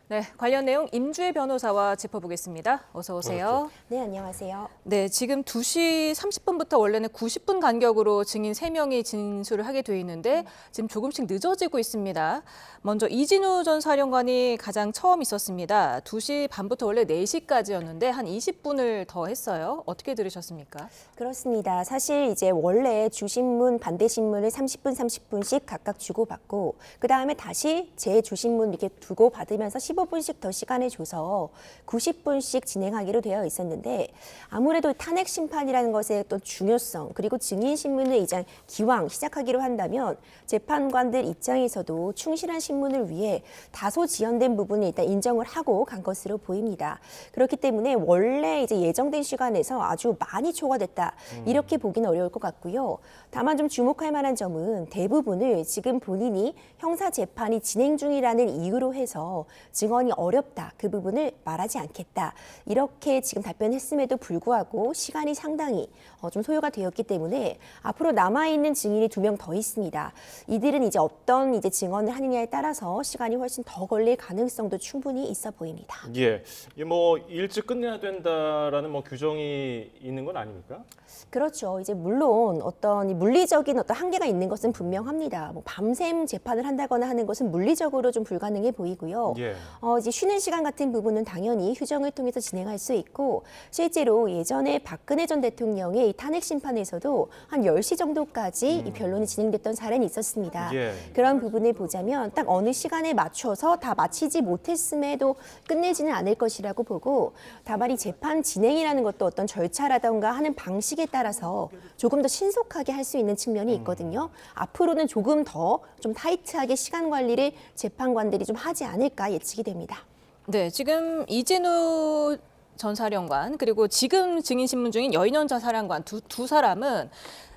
네, 관련 내용 임주혜 변호사와 짚어보겠습니다. 어서 오세요. 네, 안녕하세요. 네, 지금 2시 30분부터 원래는 90분 간격으로 증인 3명이 진술을 하게 돼 있는데 지금 조금씩 늦어지고 있습니다. 먼저 이진우 전 사령관이 가장 처음 있었습니다. 2시 반부터 원래 4시까지였는데 한 20분을 더 했어요. 어떻게 들으셨습니까? 그렇습니다. 사실 이제 원래 주신문, 반대신문을 30분, 30분씩 각각 주고받고 그다음에 다시 재주신문 이렇게 두고 받으면서 15분씩 더 시간을 줘서 90분씩 진행하기로 되어 있었는데 아무래도 탄핵 심판이라는 것의 또 중요성 그리고 증인 신문을 이제 기왕 시작하기로 한다면 재판관들 입장에서도 충실한 신문을 위해 다소 지연된 부분을 일단 인정을 하고 간 것으로 보입니다. 그렇기 때문에 원래 이제 예정된 시간에서 아주 많이 초과됐다 이렇게 보기는 어려울 것 같고요. 다만 좀 주목할 만한 점은 대부분을 지금 본인이 형사 재판이 진행 중이라는 이유로 해서 증언이 어렵다 그 부분을 말하지 않겠다 이렇게 지금 답변했음에도 불구하고 시간이 상당히 좀 소요가 되었기 때문에 앞으로 남아있는 증인이 2명 더 있습니다. 이들은 이제 어떤 이제 증언을 하느냐에 따라서 시간이 훨씬 더 걸릴 가능성도 충분히 있어 보입니다. 예, 이게 뭐 일찍 끝내야 된다라는 뭐 규정이 있는 건 아닙니까? 그렇죠. 이제 물론 어떤 물리적인 어떤 한계가 있는 것은 분명합니다. 뭐 밤샘 재판을 한다거나 하는 것은 물리적으로 좀 불가능해 보이고요. 예. 이제 쉬는 시간 같은 부분은 당연히 휴정을 통해서 진행할 수 있고 실제로 예전에 박근혜 전 대통령의 이 탄핵 심판에서도 한 10시 정도까지 이 변론이 진행됐던 사례는 있었습니다. 예. 그런 부분을 보자면 딱 어느 시간에 맞춰서 다 마치지 못했음에도 끝내지는 않을 것이라고 보고 다만 이 재판 진행이라는 것도 어떤 절차라던가 하는 방식에 따라서 조금 더 신속하게 할 수 있는 측면이 있거든요. 앞으로는 조금 더 좀 타이트하게 시간 관리를 재판관들이 좀 하지 않을까 예측이 됩니다. 네, 지금 이진우 전 사령관 그리고 지금 증인 신문 중인 여인원 전 사령관 두 사람은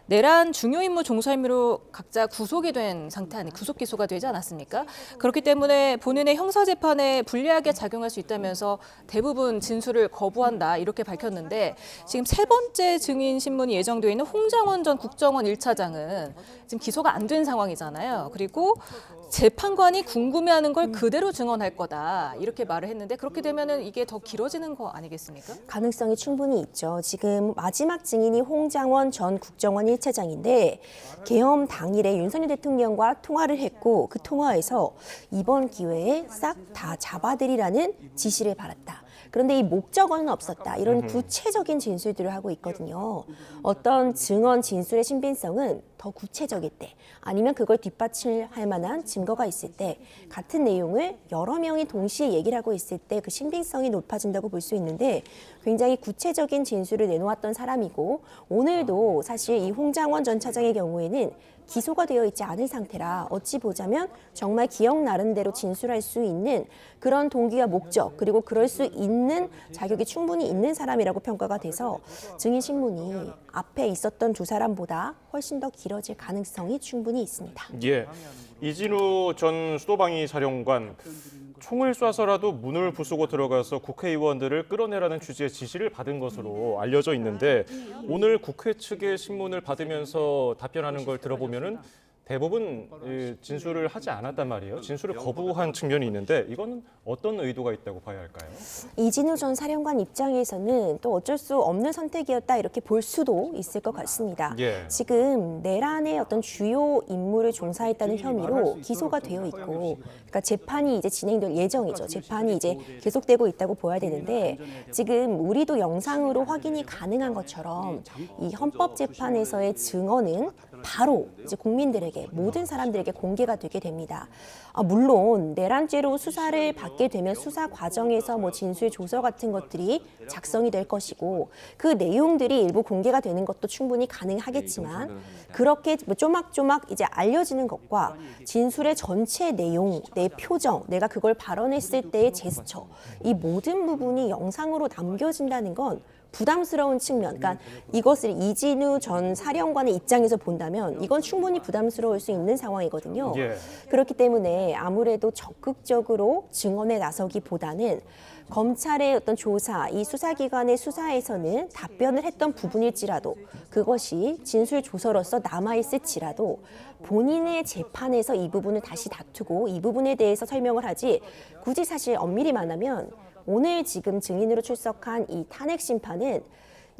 내란 중요 임무 종사 혐의로 각자 구속이 된 상태 아니 구속 기소가 되지 않았습니까? 그렇기 때문에 본인의 형사 재판에 불리하게 작용할 수 있다면서 대부분 진술을 거부한다 이렇게 밝혔는데 지금 3번째 증인 신문이 예정되어 있는 홍장원 전 국정원 1차장은 지금 기소가 안 된 상황이잖아요. 그리고 재판관이 궁금해하는 걸 그대로 증언할 거다 이렇게 말을 했는데 그렇게 되면은 이게 더 길어지는 거 아니겠습니까? 가능성이 충분히 있죠. 지금 마지막 증인이 홍장원 전 국정원 1차장인데 계엄 당일에 윤석열 대통령과 통화를 했고 그 통화에서 이번 기회에 싹 다 잡아들이라는 지시를 받았다. 그런데 이 목적어는 없었다. 이런 구체적인 진술들을 하고 있거든요. 어떤 증언 진술의 신빙성은 더 구체적일 때 아니면 그걸 뒷받침할 만한 증거가 있을 때 같은 내용을 여러 명이 동시에 얘기를 하고 있을 때 그 신빙성이 높아진다고 볼 수 있는데 굉장히 구체적인 진술을 내놓았던 사람이고 오늘도 사실 이 홍장원 전 차장의 경우에는 기소가 되어 있지 않은 상태라 어찌 보자면 정말 기억 나름대로 진술할 수 있는 그런 동기와 목적 그리고 그럴 수 있는 자격이 충분히 있는 사람이라고 평가가 돼서 증인 신문이 앞에 있었던 두 사람보다 훨씬 더 길어질 가능성이 충분히 있습니다. 예. 이진우 전 수도방위 사령관 총을 쏴서라도 문을 부수고 들어가서 국회의원들을 끌어내라는 취지의 지시를 받은 것으로 알려져 있는데 오늘 국회 측의 신문을 받으면서 답변하는 걸 들어보면은 대부분 진술을 하지 않았단 말이에요. 진술을 거부한 측면이 있는데 이건 어떤 의도가 있다고 봐야 할까요? 이진우 전 사령관 입장에서는 또 어쩔 수 없는 선택이었다 이렇게 볼 수도 있을 것 같습니다. 예. 지금 내란의 어떤 주요 임무를 종사했다는 혐의로 기소가 되어 있고 그러니까 재판이 이제 진행될 예정이죠. 재판이 이제 계속되고 있다고 보아야 되는데 지금 우리도 영상으로 확인이 가능한 것처럼 이 헌법재판에서의 증언은 바로 이제 국민들에게 모든 사람들에게 공개가 되게 됩니다. 물론 내란죄로 수사를 받게 되면 수사 과정에서 뭐 진술 조서 같은 것들이 작성이 될 것이고 그 내용들이 일부 공개가 되는 것도 충분히 가능하겠지만 그렇게 쪼막쪼막 이제 알려지는 것과 진술의 전체 내용, 내 표정, 내가 그걸 발언했을 때의 제스처 이 모든 부분이 영상으로 남겨진다는 건 부담스러운 측면, 그러니까 이것을 이진우 전 사령관의 입장에서 본다면 이건 충분히 부담스러울 수 있는 상황이거든요. 예. 그렇기 때문에 아무래도 적극적으로 증언에 나서기보다는 검찰의 어떤 조사, 이 수사기관의 수사에서는 답변을 했던 부분일지라도 그것이 진술 조서로서 남아있을지라도 본인의 재판에서 이 부분을 다시 다투고 이 부분에 대해서 설명을 하지 굳이 사실 엄밀히 말하면 오늘 지금 증인으로 출석한 이 탄핵 심판은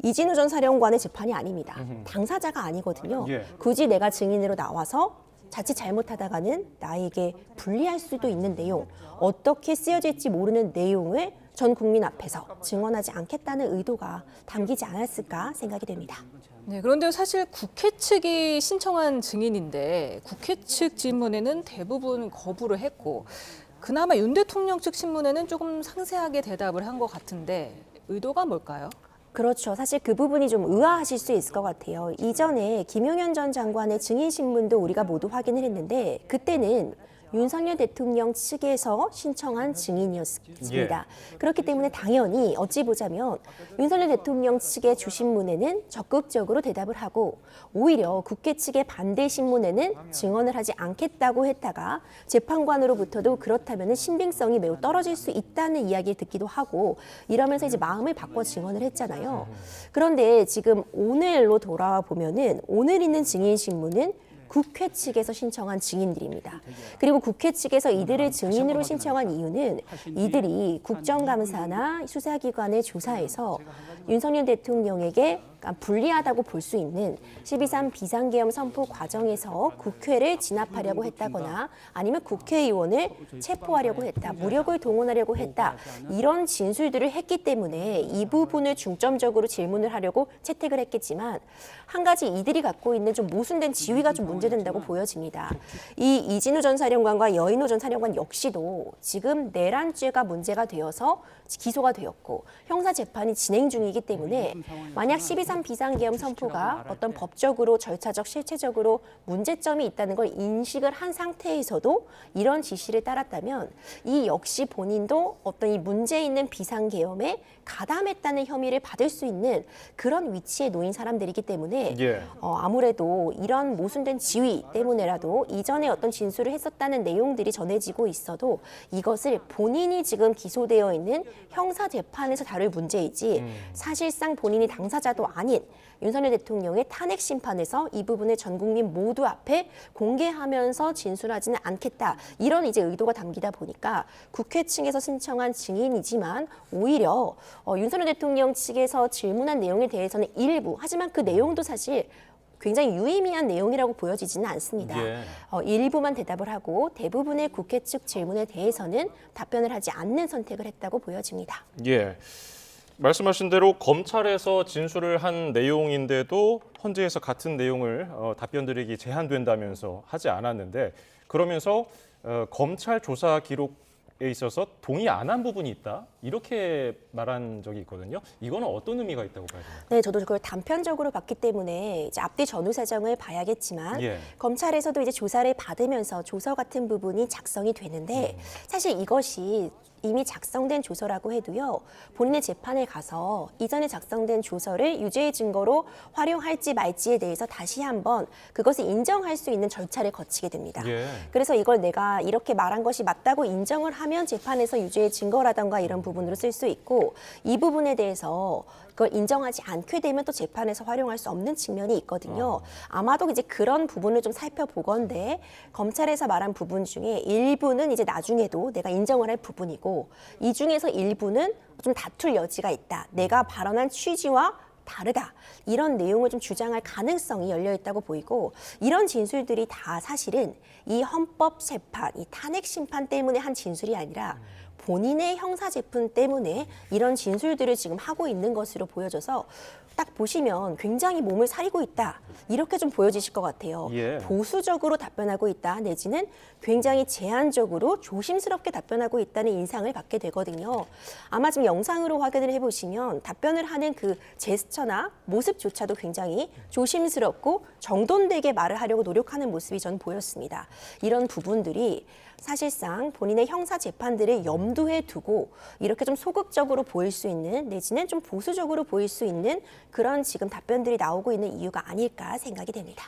이진우 전 사령관의 재판이 아닙니다. 당사자가 아니거든요. 예. 굳이 내가 증인으로 나와서 자칫 잘못하다가는 나에게 불리할 수도 있는 내용, 어떻게 쓰여질지 모르는 내용을 전 국민 앞에서 증언하지 않겠다는 의도가 담기지 않았을까 생각이 됩니다. 네, 그런데 사실 국회 측이 신청한 증인인데 국회 측 질문에는 대부분 거부를 했고 그나마 윤 대통령 측 신문에는 조금 상세하게 대답을 한 것 같은데 의도가 뭘까요? 그렇죠. 사실 그 부분이 좀 의아하실 수 있을 것 같아요. 이전에 김용현 전 장관의 증인신문도 우리가 모두 확인을 했는데 그때는 윤석열 대통령 측에서 신청한 증인이었습니다. 그렇기 때문에 당연히 어찌 보자면 윤석열 대통령 측의 주신문에는 적극적으로 대답을 하고 오히려 국회 측의 반대 신문에는 증언을 하지 않겠다고 했다가 재판관으로부터도 그렇다면 신빙성이 매우 떨어질 수 있다는 이야기를 듣기도 하고 이러면서 이제 마음을 바꿔 증언을 했잖아요. 그런데 지금 오늘로 돌아와 보면은 오늘 있는 증인신문은 국회 측에서 신청한 증인들입니다. 그리고 국회 측에서 이들을 증인으로 신청한 이유는 이들이 국정감사나 수사기관의 조사에서 윤석열 대통령에게 불리하다고 볼 수 있는 12.3 비상계엄 선포 과정에서 국회를 진압하려고 했다거나 아니면 국회의원을 체포하려고 했다, 무력을 동원하려고 했다 이런 진술들을 했기 때문에 이 부분을 중점적으로 질문을 하려고 채택을 했겠지만 한 가지 이들이 갖고 있는 좀 모순된 지위가 좀 문제된다고 보여집니다. 이 이진우 전 사령관과 여인호 전 사령관 역시도 지금 내란죄가 문제가 되어서 기소가 되었고 형사 재판이 진행 중이기 때문에 만약 12.3 비상계엄 선포가 어떤 법적으로 절차적 실체적으로 문제점이 있다는 걸 인식을 한 상태에서도 이런 지시를 따랐다면 이 역시 본인도 어떤 이 문제 있는 비상계엄에 가담했다는 혐의를 받을 수 있는 그런 위치에 놓인 사람들이기 때문에 아무래도 이런 모순된 지위 때문에라도 이전에 어떤 진술을 했었다는 내용들이 전해지고 있어도 이것을 본인이 지금 기소되어 있는 형사 재판에서 다룰 문제이지 사실상 본인이 당사자도 아닌 윤석열 대통령의 탄핵 심판에서 이 부분을 전 국민 모두 앞에 공개하면서 진술하지는 않겠다. 이런 이제 의도가 담기다 보니까 국회 측에서 신청한 증인이지만 오히려 윤석열 대통령 측에서 질문한 내용에 대해서는 일부, 하지만 그 내용도 사실 굉장히 유의미한 내용이라고 보여지지는 않습니다. 일부만 대답을 하고 대부분의 국회 측 질문에 대해서는 답변을 하지 않는 선택을 했다고 보여집니다. 예. 말씀하신 대로 검찰에서 진술을 한 내용인데도 헌재에서 같은 내용을 답변드리기 제한된다면서 하지 않았는데 그러면서 검찰 조사 기록에 있어서 동의 안 한 부분이 있다 이렇게 말한 적이 있거든요. 이거는 어떤 의미가 있다고 봐야 됩니까? 네, 저도 그걸 단편적으로 봤기 때문에 이제 앞뒤 전후 사정을 봐야겠지만 검찰에서도 이제 조사를 받으면서 조서 같은 부분이 작성이 되는데 사실 이것이 이미 작성된 조서라고 해도요. 본인의 재판에 가서 이전에 작성된 조서를 유죄의 증거로 활용할지 말지에 대해서 다시 한번 그것을 인정할 수 있는 절차를 거치게 됩니다. 그래서 이걸 내가 이렇게 말한 것이 맞다고 인정을 하면 재판에서 유죄의 증거라던가 이런 부분으로 쓸 수 있고 이 부분에 대해서 그걸 인정하지 않게 되면 또 재판에서 활용할 수 없는 측면이 있거든요. 아마도 이제 그런 부분을 좀 살펴보건대 검찰에서 말한 부분 중에 일부는 이제 나중에도 내가 인정을 할 부분이고 이 중에서 일부는 좀 다툴 여지가 있다. 내가 발언한 취지와 다르다. 이런 내용을 좀 주장할 가능성이 열려 있다고 보이고 이런 진술들이 다 사실은 이 헌법 재판, 이 탄핵 심판 때문에 한 진술이 아니라 본인의 형사 재판 때문에 이런 진술들을 지금 하고 있는 것으로 보여져서 딱 보시면 굉장히 몸을 사리고 있다. 이렇게 좀 보여지실 것 같아요. 예. 보수적으로 답변하고 있다 내지는 굉장히 제한적으로 조심스럽게 답변하고 있다는 인상을 받게 되거든요. 아마 지금 영상으로 확인을 해보시면 답변을 하는 그 제스처나 모습조차도 굉장히 조심스럽고 정돈되게 말을 하려고 노력하는 모습이 저는 보였습니다. 이런 부분들이 사실상 본인의 형사 재판들을 염두에 두고 이렇게 좀 소극적으로 보일 수 있는 내지는 좀 보수적으로 보일 수 있는 그런 지금 답변들이 나오고 있는 이유가 아닐까 생각이 됩니다.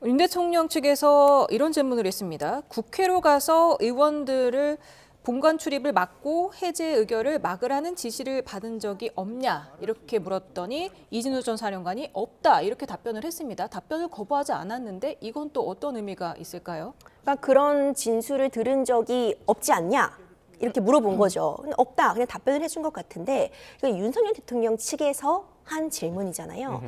윤 대통령 측에서 이런 질문을 했습니다. 국회로 가서 의원들을 본관 출입을 막고 해제 의결을 막으라는 지시를 받은 적이 없냐 이렇게 물었더니 이진우 전 사령관이 없다 이렇게 답변을 했습니다. 답변을 거부하지 않았는데 이건 또 어떤 의미가 있을까요? 그러니까 그런 진술을 들은 적이 없지 않냐? 이렇게 물어본 거죠. 근데 없다. 그냥 답변을 해준 것 같은데 이거 윤석열 대통령 측에서 한 질문이잖아요.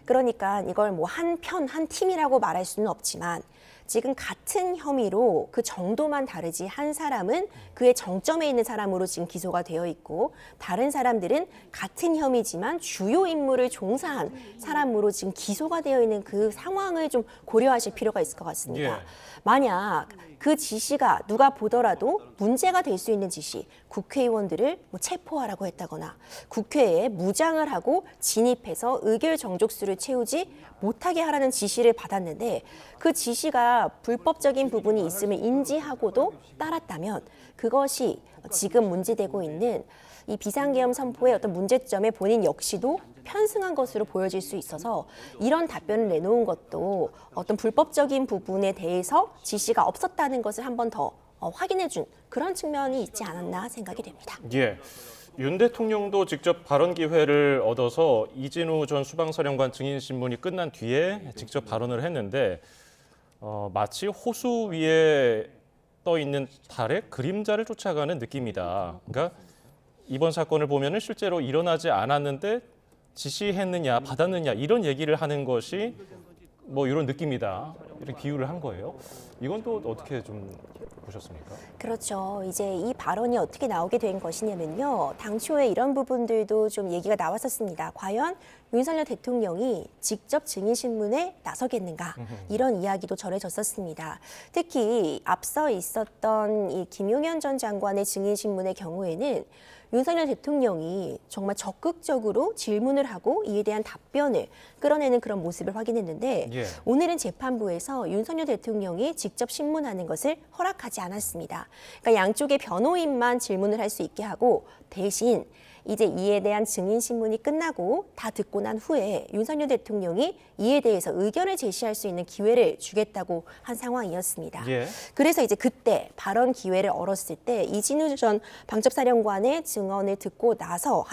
그러니까 이걸 뭐 한 편, 한 팀이라고 말할 수는 없지만 지금 같은 혐의로 그 정도만 다르지 한 사람은 그의 정점에 있는 사람으로 지금 기소가 되어 있고 다른 사람들은 같은 혐의지만 주요 임무를 종사한 사람으로 지금 기소가 되어 있는 그 상황을 좀 고려하실 필요가 있을 것 같습니다. 예. 만약 그 지시가 누가 보더라도 문제가 될 수 있는 지시, 국회의원들을 뭐 체포하라고 했다거나 국회에 무장을 하고 진입해서 의결 정족수를 채우지 못하게 하라는 지시를 받았는데 그 지시가 불법적인 부분이 있음을 인지하고도 따랐다면 그것이 지금 문제되고 있는 이 비상계엄 선포의 어떤 문제점에 본인 역시도 편승한 것으로 보여질 수 있어서 이런 답변을 내놓은 것도 어떤 불법적인 부분에 대해서 지시가 없었다는 것을 한 번 더 확인해 준 그런 측면이 있지 않았나 생각이 됩니다. 예. 윤 대통령도 직접 발언 기회를 얻어서 이진우 전 수방사령관 증인 신문이 끝난 뒤에 직접 발언을 했는데 마치 호수 위에 떠 있는 달의 그림자를 쫓아가는 느낌이다. 그러니까 이번 사건을 보면은 실제로 일어나지 않았는데 지시했느냐 받았느냐 이런 얘기를 하는 것이 뭐 이런 느낌이다. 이런 비유를 한 거예요. 이건 또 어떻게 좀 보셨습니까? 그렇죠. 이제 이 발언이 어떻게 나오게 된 것이냐면요. 당초에 이런 부분들도 좀 얘기가 나왔었습니다. 과연 윤석열 대통령이 직접 증인신문에 나서겠는가 이런 이야기도 전해졌었습니다. 특히 앞서 있었던 이 김용현 전 장관의 증인신문의 경우에는 윤석열 대통령이 정말 적극적으로 질문을 하고 이에 대한 답변을 끌어내는 그런 모습을 확인했는데 예. 오늘은 재판부에서 윤석열 대통령이 직접 신문하는 것을 허락하지 않았습니다. 그러니까 양쪽의 변호인만 질문을 할 수 있게 하고 대신 이제 이에 대한 증인 신문이 끝나고 다 듣고 난 후에 윤석열 대통령이 이에 대해서 의견을 제시할 수 있는 기회를 주겠다고 한 상황이었습니다. 예. 그래서 이제 그때 발언 기회를 얻었을 때 이진우 전 방첩사령관의 증언을 듣고 나서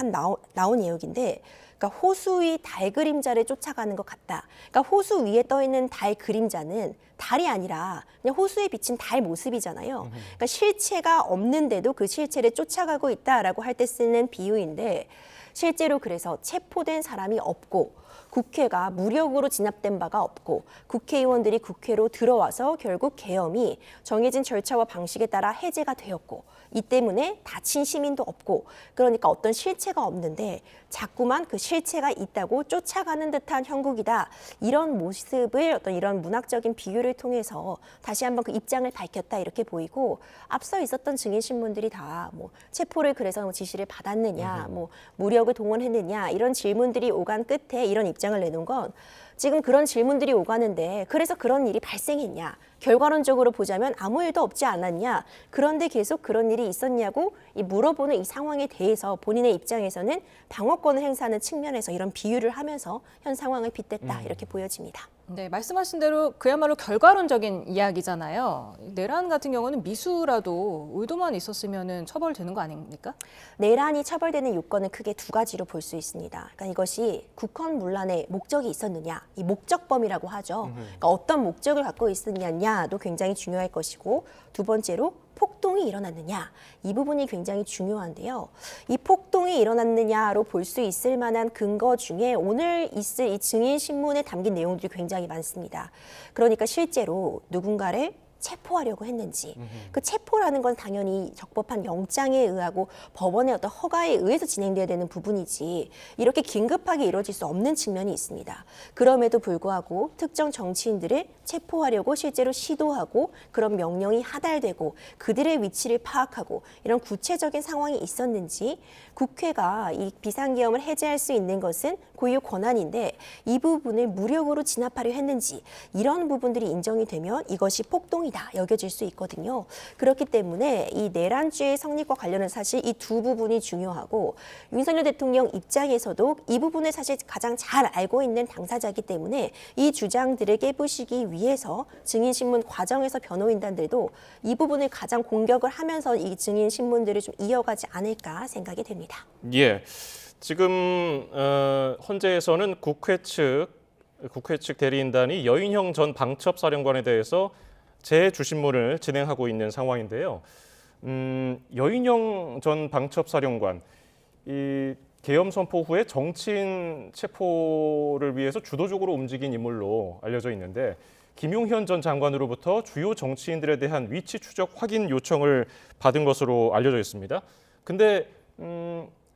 나온 내용인데 그러니까 호수 위 달 그림자를 쫓아가는 것 같다. 그러니까 호수 위에 떠 있는 달 그림자는 달이 아니라 그냥 호수에 비친 달 모습이잖아요. 그러니까 실체가 없는데도 그 실체를 쫓아가고 있다라고 할 때 쓰는 비유인데 실제로 그래서 체포된 사람이 없고 국회가 무력으로 진압된 바가 없고 국회의원들이 국회로 들어와서 결국 계엄이 정해진 절차와 방식에 따라 해제가 되었고 이 때문에 다친 시민도 없고 그러니까 어떤 실체가 없는데 자꾸만 그 실체가 있다고 쫓아가는 듯한 형국이다. 이런 모습을 어떤 이런 문학적인 비유를 통해서 다시 한번 그 입장을 밝혔다 이렇게 보이고 앞서 있었던 증인 신문들이 다 뭐 체포를 그래서 뭐 지시를 받았느냐, 뭐 무력을 동원했느냐 이런 질문들이 오간 끝에 이런 입장을 내놓은 건 지금 그런 질문들이 오가는데 그래서 그런 일이 발생했냐? 결과론적으로 보자면 아무 일도 없지 않았냐? 그런데 계속 그런 일이 있었냐고 물어보는 이 상황에 대해서 본인의 입장에서는 방어권을 행사하는 측면에서 이런 비유를 하면서 현 상황을 빗댔다 이렇게 보여집니다. 네, 말씀하신 대로 그야말로 결과론적인 이야기잖아요. 내란 같은 경우는 미수라도 의도만 있었으면 처벌되는 거 아닙니까? 내란이 처벌되는 요건은 크게 두 가지로 볼 수 있습니다. 그러니까 이것이 국헌문란의 목적이 있었느냐, 이 목적범이라고 하죠. 그러니까 어떤 목적을 갖고 있었느냐도 굉장히 중요할 것이고 두 번째로 폭동이 일어났느냐 이 부분이 굉장히 중요한데요. 이 폭동이 일어났느냐로 볼 수 있을 만한 근거 중에 오늘 있을 이 증인 신문에 담긴 내용들이 굉장히 많습니다. 그러니까 실제로 누군가를 체포하려고 했는지, 그 체포라는 건 당연히 적법한 영장에 의하고 법원의 어떤 허가에 의해서 진행돼야 되는 부분이지 이렇게 긴급하게 이루어질 수 없는 측면이 있습니다. 그럼에도 불구하고 특정 정치인들을 체포하려고 실제로 시도하고 그런 명령이 하달되고 그들의 위치를 파악하고 이런 구체적인 상황이 있었는지, 국회가 이 비상계엄을 해제할 수 있는 것은 고유 권한인데 이 부분을 무력으로 진압하려 했는지, 이런 부분들이 인정이 되면 이것이 폭동이다 여겨질 수 있거든요. 그렇기 때문에 이 내란죄의 성립과 관련해서 사실 이 두 부분이 중요하고, 윤석열 대통령 입장에서도 이 부분을 사실 가장 잘 알고 있는 당사자이기 때문에 이 주장들을 깨부시기 위해서 증인신문 과정에서 변호인단들도 이 부분을 가장 공격을 하면서 이 증인신문들을 좀 이어가지 않을까 생각이 됩니다. 예, 지금 헌재에서는 국회 측 대리인단이 여인형 전 방첩사령관에 대해서 재주신문을 진행하고 있는 상황인데요. 여인형 전 방첩사령관, 이 계엄 선포 후에 정치인 체포를 위해서 주도적으로 움직인 인물로 알려져 있는데, 김용현 전 장관으로부터 주요 정치인들에 대한 위치 추적 확인 요청을 받은 것으로 알려져 있습니다. 근데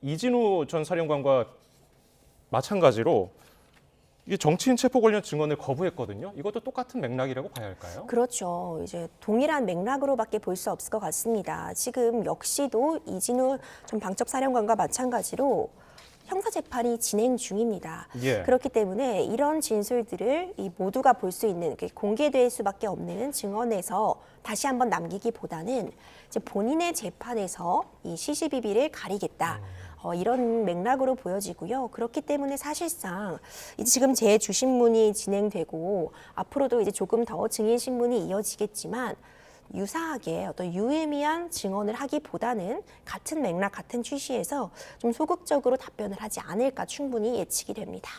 이진우 전 사령관과 마찬가지로 이게 정치인 체포 관련 증언을 거부했거든요. 이것도 똑같은 맥락이라고 봐야 할까요? 그렇죠. 이제 동일한 맥락으로밖에 볼 수 없을 것 같습니다. 지금 역시도 이진우 전 방첩사령관과 마찬가지로 형사재판이 진행 중입니다. 예. 그렇기 때문에 이런 진술들을 이 모두가 볼 수 있는, 공개될 수밖에 없는 증언에서 다시 한번 남기기보다는 이제 본인의 재판에서 이 시시비비를 가리겠다. 이런 맥락으로 보여지고요. 그렇기 때문에 사실상 이제 지금 재주신문이 진행되고 앞으로도 이제 조금 더 증인신문이 이어지겠지만 유사하게 어떤 유의미한 증언을 하기보다는 같은 맥락, 같은 취지에서 좀 소극적으로 답변을 하지 않을까 충분히 예측이 됩니다.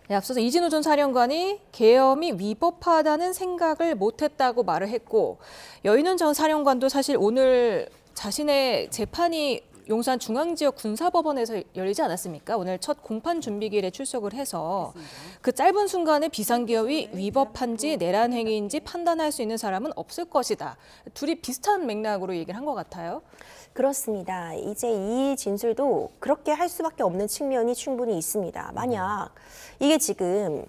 네, 앞서서 이진우 전 사령관이 계엄이 위법하다는 생각을 못했다고 말을 했고, 여인훈 전 사령관도 사실 오늘 자신의 재판이 용산 중앙지역 군사법원에서 열리지 않았습니까? 오늘 첫 공판 준비기일에 출석을 해서 그 짧은 순간에 비상계엄이 위법한지 내란 행위인지 판단할 수 있는 사람은 없을 것이다. 둘이 비슷한 맥락으로 얘기를 한 것 같아요. 그렇습니다. 이제 이 진술도 그렇게 할 수밖에 없는 측면이 충분히 있습니다. 만약 이게 지금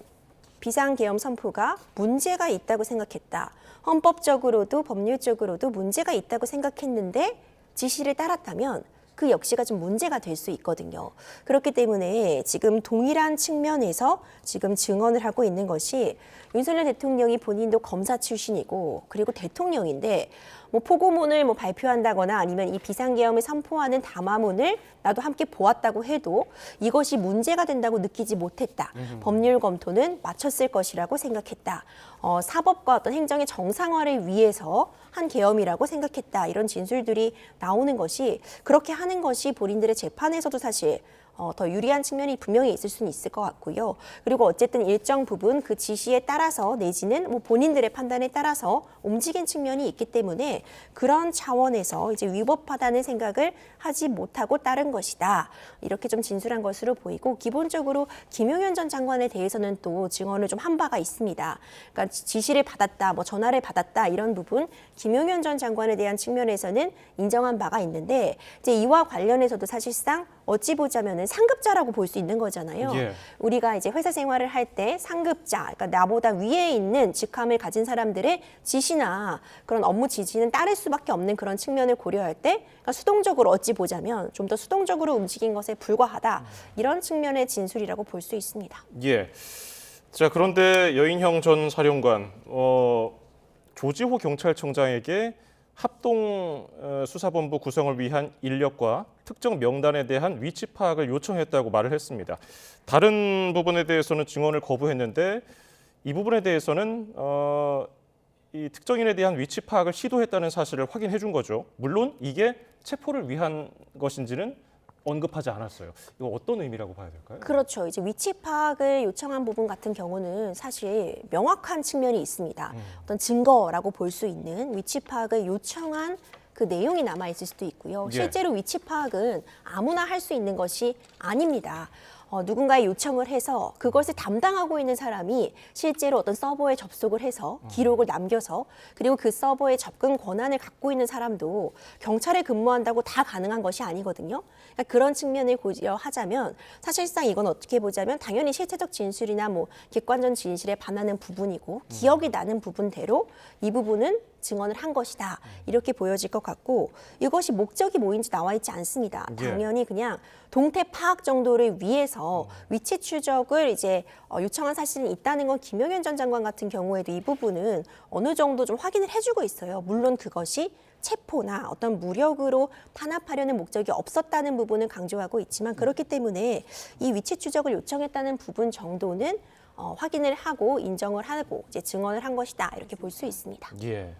비상계엄 선포가 문제가 있다고 생각했다. 헌법적으로도 법률적으로도 문제가 있다고 생각했는데 지시를 따랐다면 그 역시가 좀 문제가 될 수 있거든요. 그렇기 때문에 지금 동일한 측면에서 지금 증언을 하고 있는 것이, 윤석열 대통령이 본인도 검사 출신이고 그리고 대통령인데 뭐 포고문을 뭐 발표한다거나 아니면 이 비상계엄을 선포하는 담화문을 나도 함께 보았다고 해도 이것이 문제가 된다고 느끼지 못했다. 법률 검토는 마쳤을 것이라고 생각했다. 사법과 어떤 행정의 정상화를 위해서 한 계엄이라고 생각했다. 이런 진술들이 나오는 것이, 그렇게 하는 것이 본인들의 재판에서도 사실 더 유리한 측면이 분명히 있을 수는 있을 것 같고요. 그리고 어쨌든 일정 부분 그 지시에 따라서 내지는 뭐 본인들의 판단에 따라서 움직인 측면이 있기 때문에 그런 차원에서 이제 위법하다는 생각을 하지 못하고 따른 것이다. 이렇게 좀 진술한 것으로 보이고, 기본적으로 김용현 전 장관에 대해서는 또 증언을 좀 한 바가 있습니다. 그러니까 지시를 받았다, 뭐 전화를 받았다 이런 부분 김용현 전 장관에 대한 측면에서는 인정한 바가 있는데, 이제 이와 관련해서도 사실상 어찌 보자면은 상급자라고 볼 수 있는 거잖아요. 예. 우리가 이제 회사 생활을 할 때 상급자, 그러니까 나보다 위에 있는 직함을 가진 사람들의 지시나 그런 업무 지시는 따를 수밖에 없는 그런 측면을 고려할 때, 그러니까 수동적으로 어찌 보자면 좀 더 수동적으로 움직인 것에 불과하다. 이런 측면의 진술이라고 볼 수 있습니다. 예. 자, 그런데 여인형 전 사령관, 조지호 경찰청장에게 합동 수사본부 구성을 위한 인력과 특정 명단에 대한 위치 파악을 요청했다고 말을 했습니다. 다른 부분에 대해서는 증언을 거부했는데, 이 부분에 대해서는 이 특정인에 대한 위치 파악을 시도했다는 사실을 확인해 준 거죠. 물론 이게 체포를 위한 것인지는 언급하지 않았어요. 이거 어떤 의미라고 봐야 될까요? 그렇죠. 이제 위치 파악을 요청한 부분 같은 경우는 사실 명확한 측면이 있습니다. 어떤 증거라고 볼 수 있는 위치 파악을 요청한 그 내용이 남아 있을 수도 있고요. 예. 실제로 위치 파악은 아무나 할 수 있는 것이 아닙니다. 누군가의 요청을 해서 그것을 담당하고 있는 사람이 실제로 어떤 서버에 접속을 해서 기록을 남겨서 그리고 그 서버에 접근 권한을 갖고 있는 사람도 경찰에 근무한다고 다 가능한 것이 아니거든요. 그러니까 그런 측면을 고려하자면 사실상 이건 어떻게 보자면 당연히 실체적 진술이나 뭐 객관적 진실에 반하는 부분이고 기억이 나는 부분대로 이 부분은 증언을 한 것이다. 이렇게 보여질 것 같고 이것이 목적이 뭐인지 나와 있지 않습니다. 당연히 그냥 동태 파악 정도를 위해서 위치 추적을 이제 요청한 사실이 있다는 건 김용현 전 장관 같은 경우에도 이 부분은 어느 정도 좀 확인을 해주고 있어요. 물론 그것이 체포나 어떤 무력으로 탄압하려는 목적이 없었다는 부분은 강조하고 있지만 그렇기 때문에 이 위치 추적을 요청했다는 부분 정도는 확인을 하고 인정을 하고 이제 증언을 한 것이다 이렇게 볼 수 있습니다. 예.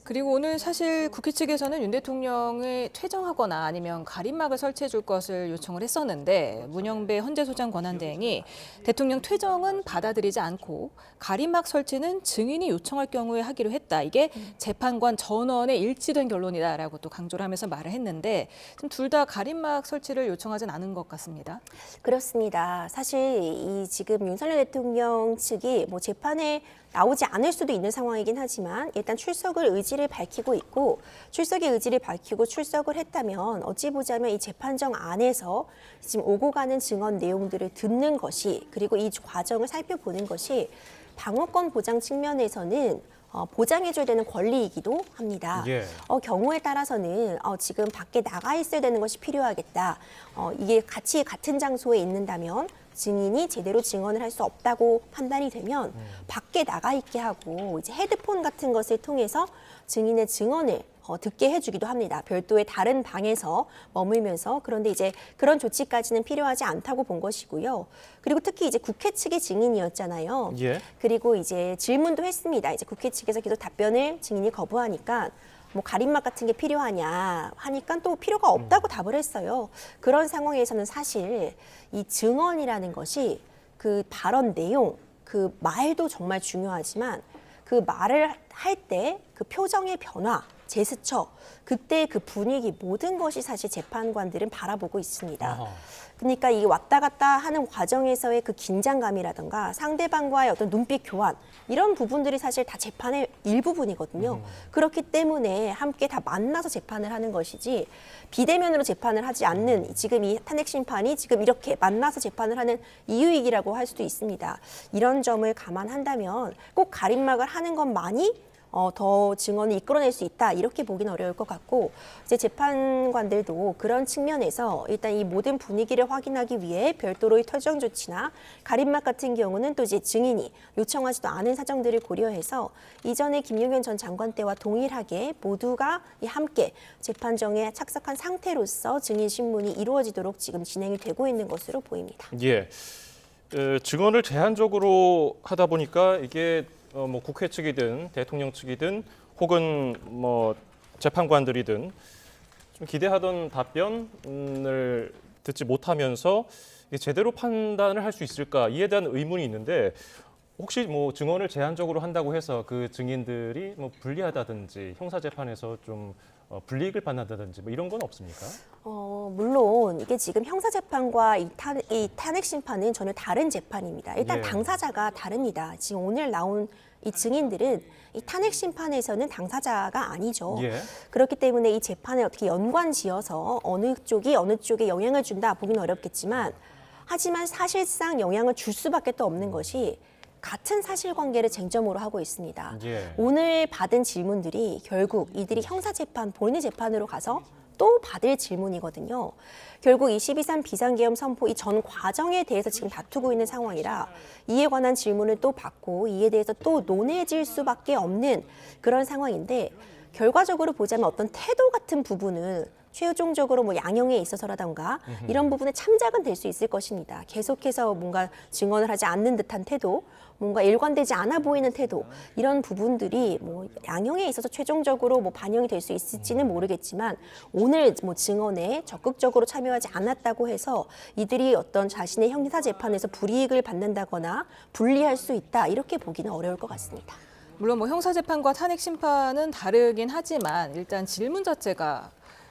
그리고 오늘 사실 국회 측에서는 윤 대통령을 퇴정하거나 아니면 가림막을 설치해 줄 것을 요청을 했었는데 문영배 헌재소장 권한대행이 대통령 퇴정은 받아들이지 않고 가림막 설치는 증인이 요청할 경우에 하기로 했다. 이게 재판관 전원의 일치된 결론이다라고 또 강조를 하면서 말을 했는데 둘 다 가림막 설치를 요청하진 않은 것 같습니다. 그렇습니다. 사실 이 지금 윤석열 대통령 측이 뭐 재판에 나오지 않을 수도 있는 상황이긴 하지만 일단 출석을 의지를 밝히고 있고 출석의 의지를 밝히고 출석을 했다면 어찌 보자면 이 재판정 안에서 지금 오고 가는 증언 내용들을 듣는 것이 그리고 이 과정을 살펴보는 것이 방어권 보장 측면에서는 보장해줘야 되는 권리이기도 합니다. 예. 경우에 따라서는 지금 밖에 나가 있어야 되는 것이 필요하겠다. 이게 같이 같은 장소에 있는다면 증인이 제대로 증언을 할 수 없다고 판단이 되면 밖에 나가 있게 하고 이제 헤드폰 같은 것을 통해서 증인의 증언을 듣게 해주기도 합니다. 별도의 다른 방에서 머물면서 그런데 이제 그런 조치까지는 필요하지 않다고 본 것이고요. 그리고 특히 이제 국회 측의 증인이었잖아요. 예. 그리고 이제 질문도 했습니다. 이제 국회 측에서 계속 답변을 증인이 거부하니까 뭐 가림막 같은 게 필요하냐 하니까 또 필요가 없다고 답을 했어요. 그런 상황에서는 사실 이 증언이라는 것이 그 발언 내용, 그 말도 정말 중요하지만 그 말을 할 때 그 표정의 변화, 제스처, 그때 그 분위기 모든 것이 사실 재판관들은 바라보고 있습니다. 아하. 그러니까 이 왔다 갔다 하는 과정에서의 그 긴장감이라든가 상대방과의 어떤 눈빛 교환 이런 부분들이 사실 다 재판의 일부분이거든요. 그렇기 때문에 함께 다 만나서 재판을 하는 것이지 비대면으로 재판을 하지 않는 지금 이 탄핵 심판이 지금 이렇게 만나서 재판을 하는 이유이기라고 할 수도 있습니다. 이런 점을 감안한다면 꼭 가림막을 하는 것만이 더 증언을 이끌어낼 수 있다 이렇게 보기는 어려울 것 같고 이제 재판관들도 그런 측면에서 일단 이 모든 분위기를 확인하기 위해 별도로의 퇴정 조치나 가림막 같은 경우는 또 이제 증인이 요청하지도 않은 사정들을 고려해서 이전에 김용현 전 장관 때와 동일하게 모두가 함께 재판정에 착석한 상태로서 증인 신문이 이루어지도록 지금 진행이 되고 있는 것으로 보입니다. 예. 증언을 제한적으로 하다 보니까 이게 뭐 국회 측이든 대통령 측이든 혹은 뭐 재판관들이든 좀 기대하던 답변을 듣지 못하면서 이게 제대로 판단을 할 수 있을까 이에 대한 의문이 있는데 혹시 뭐 증언을 제한적으로 한다고 해서 그 증인들이 뭐 불리하다든지 형사 재판에서 좀 불이익을 받는다든지 뭐 이런 건 없습니까? 물론 이게 지금 형사 재판과 이 탄핵 심판은 전혀 다른 재판입니다. 일단 예. 당사자가 다릅니다. 지금 오늘 나온 이 증인들은 이 탄핵 심판에서는 당사자가 아니죠. 예. 그렇기 때문에 이 재판에 어떻게 연관지어서 어느 쪽이 어느 쪽에 영향을 준다 보기는 어렵겠지만 하지만 사실상 영향을 줄 수밖에 또 없는 것이 같은 사실관계를 쟁점으로 하고 있습니다. 예. 오늘 받은 질문들이 결국 이들이 형사재판, 본인 재판으로 가서 또 받을 질문이거든요. 결국 22.3 비상계엄 선포 이 전 과정에 대해서 지금 다투고 있는 상황이라 이에 관한 질문을 또 받고 이에 대해서 또 논해질 수밖에 없는 그런 상황인데 결과적으로 보자면 어떤 태도 같은 부분은 최종적으로 뭐 양형에 있어서라던가 이런 부분에 참작은 될 수 있을 것입니다. 계속해서 뭔가 증언을 하지 않는 듯한 태도, 뭔가 일관되지 않아 보이는 태도 이런 부분들이 뭐 양형에 있어서 최종적으로 뭐 반영이 될 수 있을지는 모르겠지만 오늘 뭐 증언에 적극적으로 참여하지 않았다고 해서 이들이 어떤 자신의 형사 재판에서 불이익을 받는다거나 불리할 수 있다 이렇게 보기는 어려울 것 같습니다. 물론 뭐 형사재판과 탄핵 심판은 다르긴 하지만 일단 질문 자체가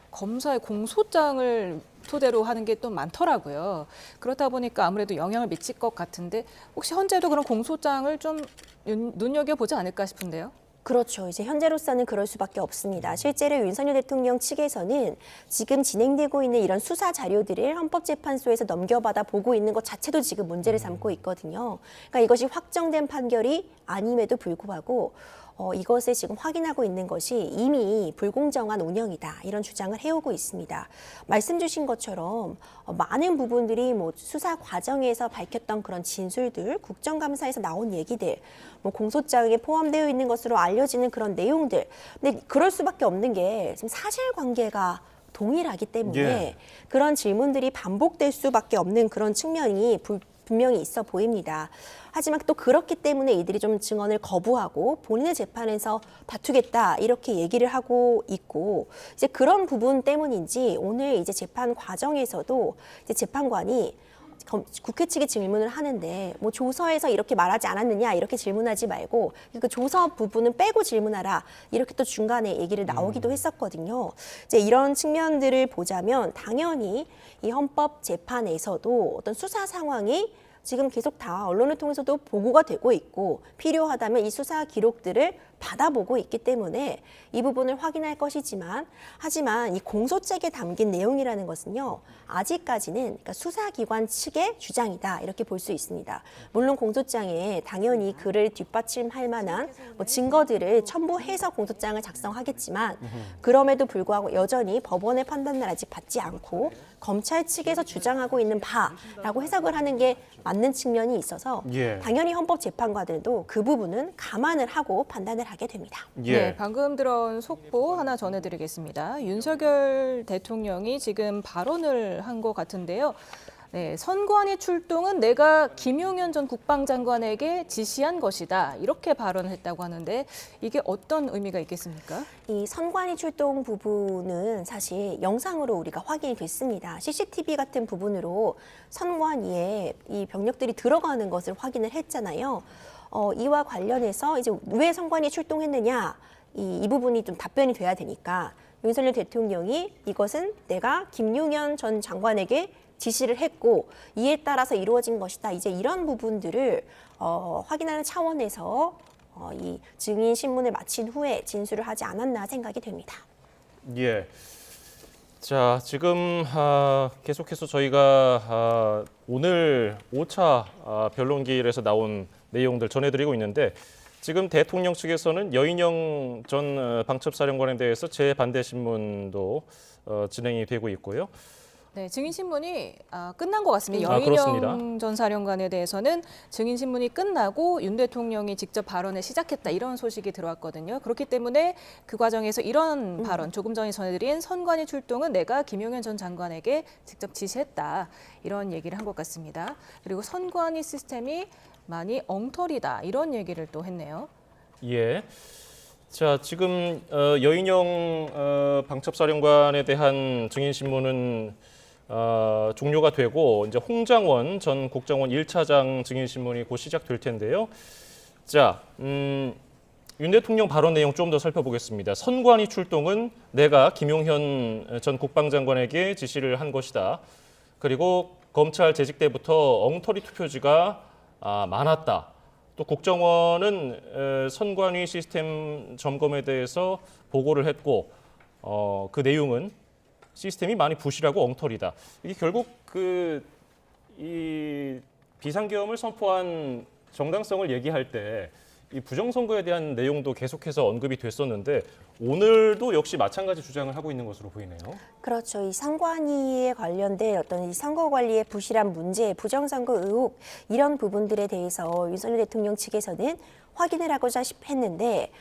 검사의 공소장을 토대로 하는 게 또 많더라고요. 그렇다 보니까 아무래도 영향을 미칠 것 같은데 혹시 현재도 그런 공소장을 좀 눈여겨보지 않을까 싶은데요. 그렇죠. 이제 현재로서는 그럴 수밖에 없습니다. 실제로 윤석열 대통령 측에서는 지금 진행되고 있는 이런 수사 자료들을 헌법재판소에서 넘겨받아 보고 있는 것 자체도 지금 문제를 삼고 있거든요. 그러니까 이것이 확정된 판결이 아님에도 불구하고 이것을 지금 확인하고 있는 것이 이미 불공정한 운영이다. 이런 주장을 해오고 있습니다. 말씀 주신 것처럼 많은 부분들이 뭐 수사 과정에서 밝혔던 그런 진술들, 국정감사에서 나온 얘기들, 뭐 공소장에 포함되어 있는 것으로 알려지는 그런 내용들. 근데 그럴 수밖에 없는 게 지금 사실관계가 동일하기 때문에 예. 그런 질문들이 반복될 수밖에 없는 그런 측면이 분명히 있어 보입니다. 하지만 또 그렇기 때문에 이들이 좀 증언을 거부하고 본인의 재판에서 다투겠다 이렇게 얘기를 하고 있고 이제 그런 부분 때문인지 오늘 이제 재판 과정에서도 이제 재판관이 국회 측에 질문을 하는데 뭐 조서에서 이렇게 말하지 않았느냐 이렇게 질문하지 말고 그 조서 부분은 빼고 질문하라 이렇게 또 중간에 얘기를 나오기도 했었거든요. 이제 이런 측면들을 보자면 당연히 이 헌법재판에서도 어떤 수사 상황이 지금 계속 다 언론을 통해서도 보고가 되고 있고 필요하다면 이 수사 기록들을 받아보고 있기 때문에 이 부분을 확인할 것이지만 하지만 이 공소장에 담긴 내용이라는 것은요 아직까지는 그러니까 수사기관 측의 주장이다 이렇게 볼 수 있습니다. 물론 공소장에 당연히 그를 뒷받침할 만한 뭐 증거들을 첨부해서 공소장을 작성하겠지만 그럼에도 불구하고 여전히 법원의 판단을 아직 받지 않고 검찰 측에서 주장하고 있는 바라고 해석을 하는 게 맞는 측면이 있어서 예. 당연히 헌법재판관들도 그 부분은 감안을 하고 판단을 하게 됩니다. 예. 네, 방금 들어온 속보 하나 전해드리겠습니다. 윤석열 대통령이 지금 발언을 한 것 같은데요. 네, 선관위 출동은 내가 김용현 전 국방장관에게 지시한 것이다. 이렇게 발언을 했다고 하는데 이게 어떤 의미가 있겠습니까? 이 선관위 출동 부분은 사실 영상으로 우리가 확인이 됐습니다. CCTV 같은 부분으로 선관위에 이 병력들이 들어가는 것을 확인을 했잖아요. 이와 관련해서 이제 왜 선관위에 출동했느냐 이 부분이 좀 답변이 돼야 되니까 윤석열 대통령이 이것은 내가 김용현 전 장관에게 지시를 했고 이에 따라서 이루어진 것이다. 이제 이런 부분들을 확인하는 차원에서 이 증인 신문을 마친 후에 진술을 하지 않았나 생각이 됩니다. 예. 자, 지금 계속해서 저희가 오늘 5차 변론기일에서 나온 내용들 전해드리고 있는데 지금 대통령 측에서는 여인영 전 방첩사령관에 대해서 재반대 신문도 진행이 되고 있고요. 네, 증인 신문이 끝난 것 같습니다. 그렇습니다. 여인영 전 사령관에 대해서는 증인 신문이 끝나고 윤 대통령이 직접 발언을 시작했다 이런 소식이 들어왔거든요. 그렇기 때문에 그 과정에서 이런 발언, 조금 전에 전해드린 선관위 출동은 내가 김용현 전 장관에게 직접 지시했다 이런 얘기를 한 것 같습니다. 그리고 선관위 시스템이 많이 엉터리다 이런 얘기를 또 했네요. 예. 자, 지금 여인영 방첩사령관에 대한 증인 신문은 종료가 되고 이제 홍장원 전 국정원 1차장 증인 신문이 곧 시작될 텐데요. 자, 윤 대통령 발언 내용 좀 더 살펴보겠습니다. 선관위 출동은 내가 김용현 전 국방장관에게 지시를 한 것이다. 그리고 검찰 재직 때부터 엉터리 투표지가 많았다. 또 국정원은 선관위 시스템 점검에 대해서 보고를 했고 그 내용은 시스템이 많이 부실하고 엉터리다. 이게 결국 이 비상계엄을 선포한 정당성을 얘기할 때 이 부정선거에 대한 내용도 계속해서 언급이 됐었는데 오늘도 역시 마찬가지 주장을 하고 있는 것으로 보이네요. 그렇죠. 이 선관위에 관련된 어떤 이 선거 관리의 부실한 문제, 부정선거 의혹 이런 부분들에 대해서 윤석열 대통령 측에서는 확인을 하고자 했는데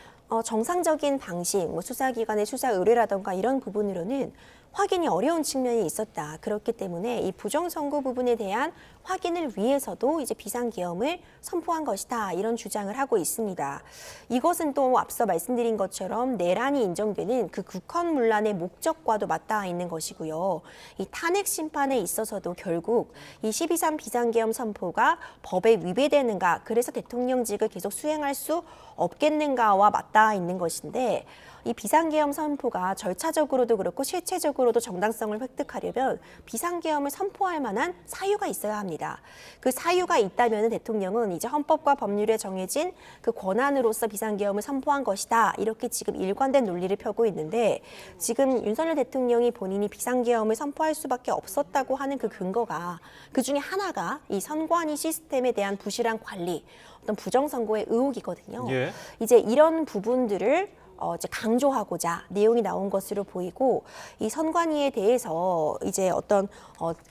정상적인 방식, 뭐 수사기관의 수사 의뢰라던가 이런 부분으로는 확인이 어려운 측면이 있었다. 그렇기 때문에 이 부정선거 부분에 대한 확인을 위해서도 이제 비상계엄을 선포한 것이다. 이런 주장을 하고 있습니다. 이것은 또 앞서 말씀드린 것처럼 내란이 인정되는 그 국헌문란의 목적과도 맞닿아 있는 것이고요. 이 탄핵 심판에 있어서도 결국 이 12.3 비상계엄 선포가 법에 위배되는가, 그래서 대통령직을 계속 수행할 수 없겠는가와 맞닿아 있는 것인데 이 비상계엄 선포가 절차적으로도 그렇고 실체적으로도 정당성을 획득하려면 비상계엄을 선포할 만한 사유가 있어야 합니다. 그 사유가 있다면 대통령은 이제 헌법과 법률에 정해진 그 권한으로서 비상계엄을 선포한 것이다. 이렇게 지금 일관된 논리를 펴고 있는데 지금 윤석열 대통령이 본인이 비상계엄을 선포할 수밖에 없었다고 하는 그 근거가 그중에 하나가 이 선관위 시스템에 대한 부실한 관리, 어떤 부정선거의 의혹이거든요. 예. 이제 이런 부분들을 이제 강조하고자 내용이 나온 것으로 보이고 이 선관위에 대해서 이제 어떤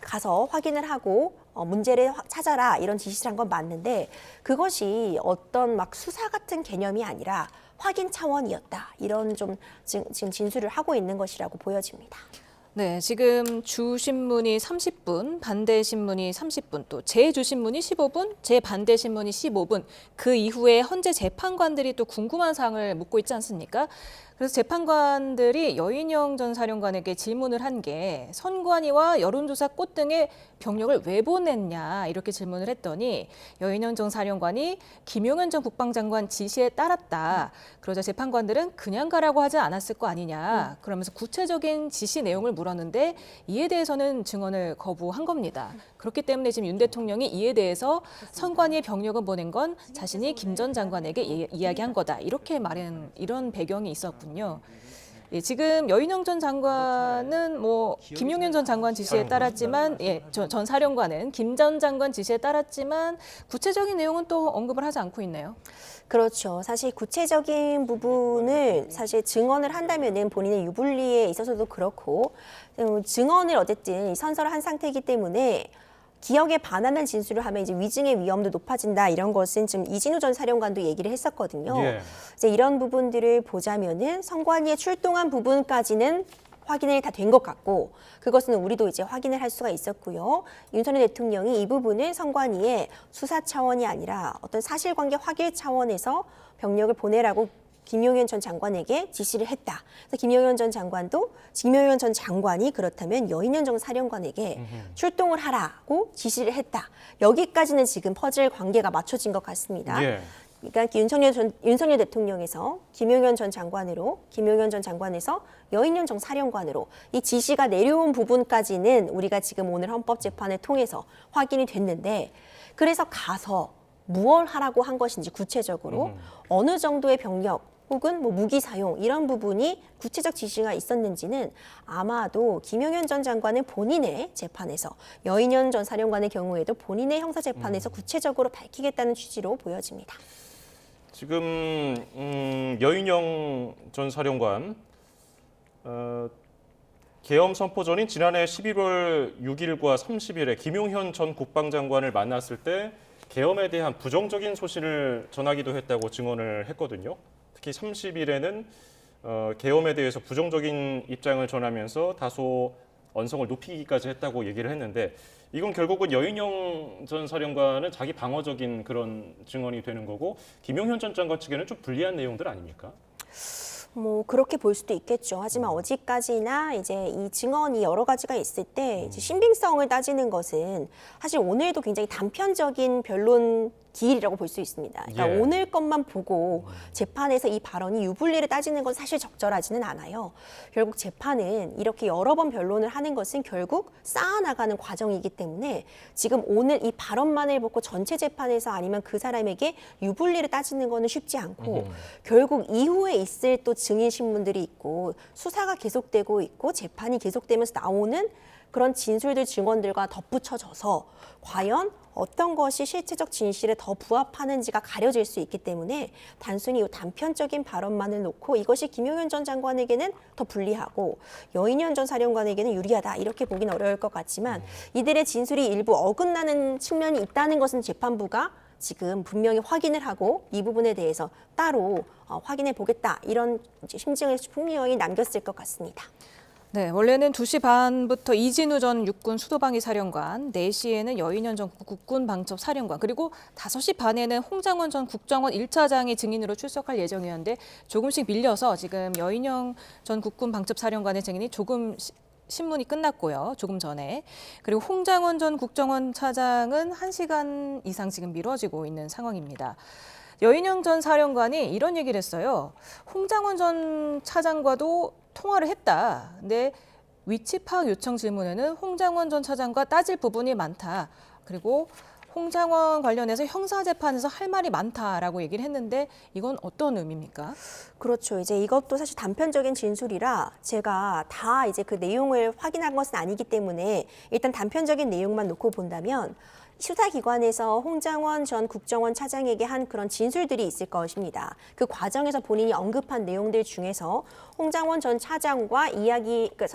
가서 확인을 하고 문제를 찾아라 이런 지시를 한 건 맞는데 그것이 어떤 막 수사 같은 개념이 아니라 확인 차원이었다. 이런 좀 지금 진술을 하고 있는 것이라고 보여집니다. 네, 지금 주신문이 30분, 반대신문이 30분, 또 재주신문이 15분, 재반대신문이 15분. 그 이후에 헌재 재판관들이 또 궁금한 사항을 묻고 있지 않습니까? 그래서 재판관들이 여인영 전 사령관에게 질문을 한 게 선관위와 여론조사 꽃 등의 병력을 왜 보냈냐 이렇게 질문을 했더니 여인영 전 사령관이 김용현 전 국방장관 지시에 따랐다. 그러자 재판관들은 그냥 가라고 하지 않았을 거 아니냐. 그러면서 구체적인 지시 내용을 물었는데 이에 대해서는 증언을 거부한 겁니다. 그렇기 때문에 지금 윤 대통령이 이에 대해서 선관위의 병력을 보낸 건 자신이 김 전 장관에게 이야기한 거다. 이렇게 말한 이런 배경이 있었군요. 예, 지금 여인영 전 장관은 뭐 김용현 전 장관 지시에 따랐지만 전 사령관은 김 전 장관 지시에 따랐지만 구체적인 내용은 또 언급을 하지 않고 있네요. 그렇죠. 사실 구체적인 부분을 사실 증언을 한다면은 본인의 유불리에 있어서도 그렇고 증언을 어쨌든 선서를 한 상태이기 때문에 기억에 반하는 진술을 하면 이제 위증의 위험도 높아진다 이런 것은 지금 이진우 전 사령관도 얘기를 했었거든요. 예. 이제 이런 부분들을 보자면은 선관위에 출동한 부분까지는 확인이 다 된 것 같고 그것은 우리도 이제 확인을 할 수가 있었고요. 윤석열 대통령이 이 부분을 선관위에 수사 차원이 아니라 어떤 사실관계 확인 차원에서 병력을 보내라고 김용현 전 장관에게 지시를 했다. 그래서 김용현 전 장관이 그렇다면 여인영 전 사령관에게 출동을 하라고 지시를 했다. 여기까지는 지금 퍼즐 관계가 맞춰진 것 같습니다. 예. 그러니까 윤석열 대통령에서 김용현 전 장관에서 여인영 전 사령관으로 이 지시가 내려온 부분까지는 우리가 지금 오늘 헌법재판을 통해서 확인이 됐는데 그래서 가서 무엇 하라고 한 것인지 구체적으로 어느 정도의 병력 혹은 뭐 무기 사용 이런 부분이 구체적 지시가 있었는지는 아마도 김용현 전 장관은 본인의 재판에서 여인영 전 사령관의 경우에도 본인의 형사재판에서 구체적으로 밝히겠다는 취지로 보여집니다. 지금 여인영 전 사령관 계엄 선포 전인 지난해 11월 6일과 30일에 김용현 전 국방장관을 만났을 때 계엄에 대한 부정적인 소신을 전하기도 했다고 증언을 했거든요. 특히 30일에는 계엄에 대해서 부정적인 입장을 전하면서 다소 언성을 높이기까지 했다고 얘기를 했는데 이건 결국은 여인영 전 사령관은 자기 방어적인 그런 증언이 되는 거고 김용현 전 장관 측에는 좀 불리한 내용들 아닙니까? 뭐 그렇게 볼 수도 있겠죠. 하지만 어디까지나 이제 이 증언이 여러 가지가 있을 때 이제 신빙성을 따지는 것은 사실 오늘도 굉장히 단편적인 변론 기일이라고 볼 수 있습니다. 그러니까 예. 오늘 것만 보고 재판에서 이 발언이 유불리를 따지는 건 사실 적절하지는 않아요. 결국 재판은 이렇게 여러 번 변론을 하는 것은 결국 쌓아나가는 과정이기 때문에 지금 오늘 이 발언만을 보고 전체 재판에서 아니면 그 사람에게 유불리를 따지는 거는 쉽지 않고 결국 이후에 있을 또 증인 신문들이 있고 수사가 계속되고 있고 재판이 계속되면서 나오는 그런 진술들 증언들과 덧붙여져서 과연 어떤 것이 실체적 진실에 더 부합하는지가 가려질 수 있기 때문에 단순히 이 단편적인 발언만을 놓고 이것이 김용현 전 장관에게는 더 불리하고 여인영 전 사령관에게는 유리하다 이렇게 보기는 어려울 것 같지만 이들의 진술이 일부 어긋나는 측면이 있다는 것은 재판부가 지금 분명히 확인을 하고 이 부분에 대해서 따로 확인해 보겠다 이런 이제 심증을 분명히 남겼을 것 같습니다. 네, 원래는 2시 반부터 이진우 전 육군 수도방위 사령관, 4시에는 여인현 전 국군 방첩 사령관, 그리고 5시 반에는 홍장원 전 국정원 1차장이 증인으로 출석할 예정이었는데 조금씩 밀려서 지금 여인영 전 국군 방첩 사령관의 증인이 조금 신문이 끝났고요. 조금 전에. 그리고 홍장원 전 국정원 차장은 1시간 이상 지금 미뤄지고 있는 상황입니다. 여인영 전 사령관이 이런 얘기를 했어요. 홍장원 전 차장과도 통화를 했다. 근데 위치 파악 요청 질문에는 홍장원 전 차장과 따질 부분이 많다. 그리고 홍장원 관련해서 형사재판에서 할 말이 많다라고 얘기를 했는데 이건 어떤 의미입니까? 그렇죠. 이제 이것도 사실 단편적인 진술이라 제가 다 이제 그 내용을 확인한 것은 아니기 때문에 일단 단편적인 내용만 놓고 본다면 수사기관에서 홍장원 전 국정원 차장에게 한 그런 진술들이 있을 것입니다. 그 과정에서 본인이 언급한 내용들 중에서 홍장원 전 차장과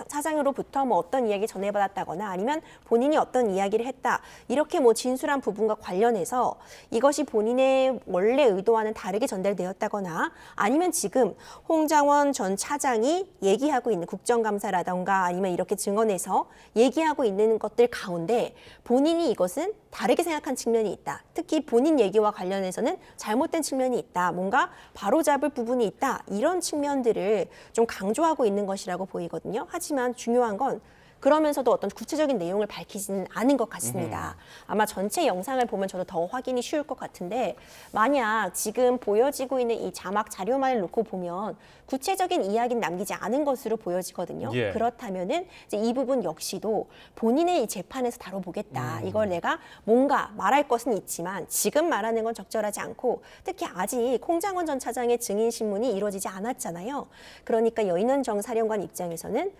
차장으로부터 뭐 어떤 이야기 전해받았다거나 아니면 본인이 어떤 이야기를 했다. 이렇게 뭐 진술한 부분과 관련해서 이것이 본인의 원래 의도와는 다르게 전달되었다거나 아니면 지금 홍장원 전 차장이 얘기하고 있는 국정감사라던가 아니면 이렇게 증언에서 얘기하고 있는 것들 가운데 본인이 이것은 다르게 생각한 측면이 있다. 특히 본인 얘기와 관련해서는 잘못된 측면이 있다. 뭔가 바로잡을 부분이 있다. 이런 측면들을 좀 강조하고 있는 것이라고 보이거든요. 하지만 중요한 건 그러면서도 어떤 구체적인 내용을 밝히지는 않은 것 같습니다. 아마 전체 영상을 보면 저도 더 확인이 쉬울 것 같은데 만약 지금 보여지고 있는 이 자막 자료만을 놓고 보면 구체적인 이야기는 남기지 않은 것으로 보여지거든요. 예. 그렇다면은 이제 이 부분 역시도 본인의 이 재판에서 다뤄보겠다. 이걸 내가 뭔가 말할 것은 있지만 지금 말하는 건 적절하지 않고 특히 아직 홍장원 전 차장의 증인 신문이 이루어지지 않았잖아요. 그러니까 여인원 정 사령관 입장에서는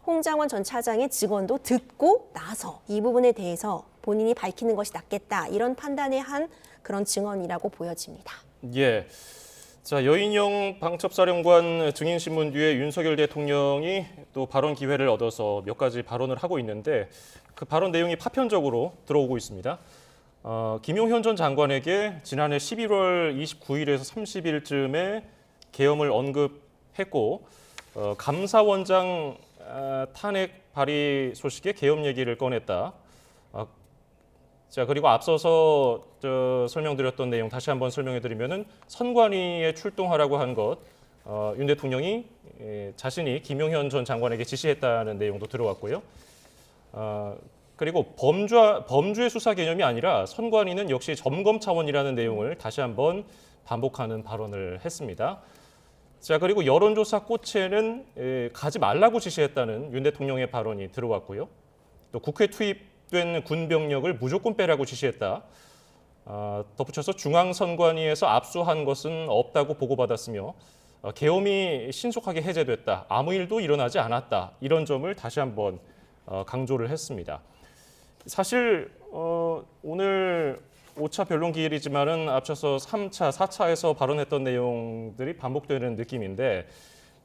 홍장원 전 차장의 증언도 듣고 나서 이 부분에 대해서 본인이 밝히는 것이 낫겠다. 이런 판단을 한 그런 증언이라고 보여집니다. 예. 자, 여인영 방첩사령관 증인신문 뒤에 윤석열 대통령이 또 발언 기회를 얻어서 몇 가지 발언을 하고 있는데 그 발언 내용이 파편적으로 들어오고 있습니다. 김용현 전 장관에게 지난해 11월 29일에서 30일쯤에 계엄을 언급했고 감사원장 탄핵 발의 소식에 계엄 얘기를 꺼냈다. 자, 그리고 앞서서 설명드렸던 내용 다시 한번 설명해드리면은 선관위에 출동하라고 한 것, 윤 대통령이 자신이 김용현 전 장관에게 지시했다는 내용도 들어왔고요. 그리고 범죄 수사 개념이 아니라 선관위는 역시 점검 차원이라는 내용을 다시 한번 반복하는 발언을 했습니다. 자, 그리고 여론조사 꽃에는 가지 말라고 지시했다는 윤 대통령의 발언이 들어왔고요. 또 국회 투입된 군병력을 무조건 빼라고 지시했다. 덧붙여서 중앙선관위에서 압수한 것은 없다고 보고받았으며 계엄이 신속하게 해제됐다. 아무 일도 일어나지 않았다. 이런 점을 다시 한번 강조를 했습니다. 사실 오늘 5차 변론 기일이지만은 앞서서 3차, 4차에서 발언했던 내용들이 반복되는 느낌인데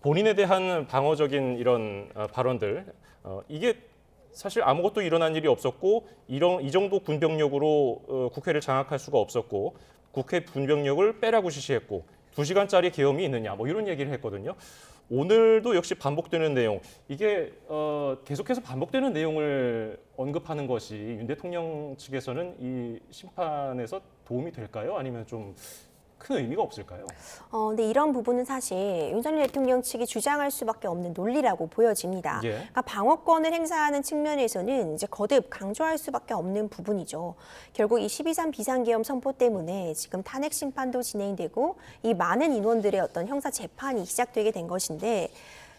본인에 대한 방어적인 이런 발언들 이게 사실 아무것도 일어난 일이 없었고 이 정도 군병력으로 국회를 장악할 수가 없었고 국회 군병력을 빼라고 지시했고 2시간짜리 계엄이 있느냐 뭐 이런 얘기를 했거든요. 오늘도 역시 반복되는 내용, 이게 계속해서 반복되는 내용을 언급하는 것이 윤 대통령 측에서는 이 심판에서 도움이 될까요? 아니면 좀 큰 의미가 없을까요? 근데 이런 부분은 사실 윤석열 대통령 측이 주장할 수밖에 없는 논리라고 보여집니다. 예. 그러니까 방어권을 행사하는 측면에서는 이제 거듭 강조할 수밖에 없는 부분이죠. 결국 이 12.3 비상계엄 선포 때문에 지금 탄핵 심판도 진행되고 이 많은 인원들의 어떤 형사 재판이 시작되게 된 것인데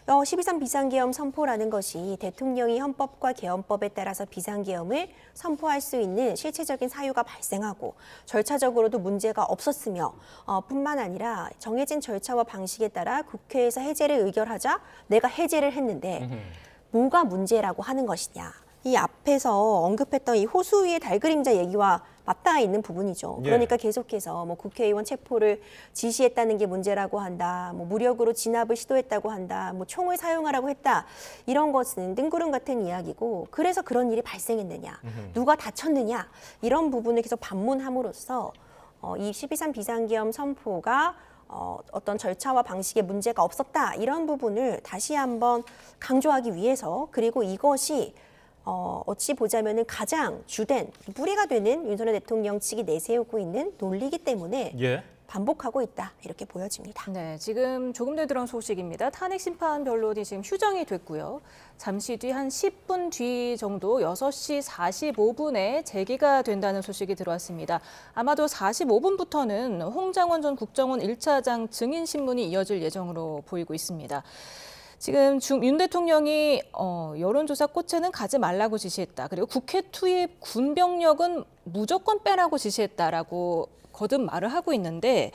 12.3 비상계엄 선포라는 것이 대통령이 헌법과 계엄법에 따라서 비상계엄을 선포할 수 있는 실체적인 사유가 발생하고 절차적으로도 문제가 없었으며 뿐만 아니라 정해진 절차와 방식에 따라 국회에서 해제를 의결하자 내가 해제를 했는데 뭐가 문제라고 하는 것이냐. 이 앞에서 언급했던 이 호수 위의 달그림자 얘기와 맞닿아 있는 부분이죠. 예. 그러니까 계속해서 뭐 국회의원 체포를 지시했다는 게 문제라고 한다. 뭐 무력으로 진압을 시도했다고 한다. 뭐 총을 사용하라고 했다. 이런 것은 뜬구름 같은 이야기고 그래서 그런 일이 발생했느냐. 누가 다쳤느냐. 이런 부분을 계속 반문함으로써 이 12.3 비상계엄 선포가 어떤 절차와 방식에 문제가 없었다. 이런 부분을 다시 한번 강조하기 위해서 그리고 이것이 어찌 보자면은 가장 주된 뿌리가 되는 윤석열 대통령 측이 내세우고 있는 논리이기 때문에 예. 반복하고 있다 이렇게 보여집니다. 네, 지금 조금 전에 들어온 소식입니다. 탄핵 심판 변론이 지금 휴정이 됐고요. 잠시 뒤 한 10분 뒤 정도 6시 45분에 재개가 된다는 소식이 들어왔습니다. 아마도 45분부터는 홍장원 전 국정원 1차장 증인 신문이 이어질 예정으로 보이고 있습니다. 지금 윤 대통령이 여론조사 꽃에는 가지 말라고 지시했다. 그리고 국회 투입 군병력은 무조건 빼라고 지시했다라고 거듭 말을 하고 있는데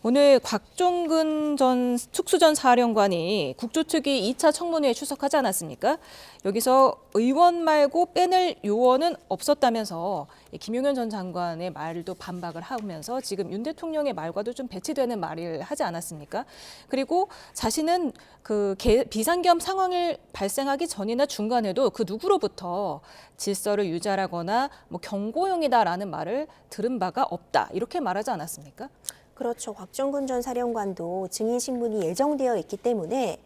오늘 곽종근 전 특수전 사령관이 국조특위 2차 청문회에 출석하지 않았습니까? 여기서 의원 말고 빼낼 요원은 없었다면서 김용현 전 장관의 말도 반박을 하면서 지금 윤 대통령의 말과도 좀 배치되는 말을 하지 않았습니까? 그리고 자신은 그 비상겸 상황을 발생하기 전이나 중간에도 그 누구로부터 질서를 유지하거나 뭐 경고용이다라는 말을 들은 바가 없다. 이렇게 말하지 않았습니까? 그렇죠. 곽종근 전 사령관도 증인 신문이 예정되어 있기 때문에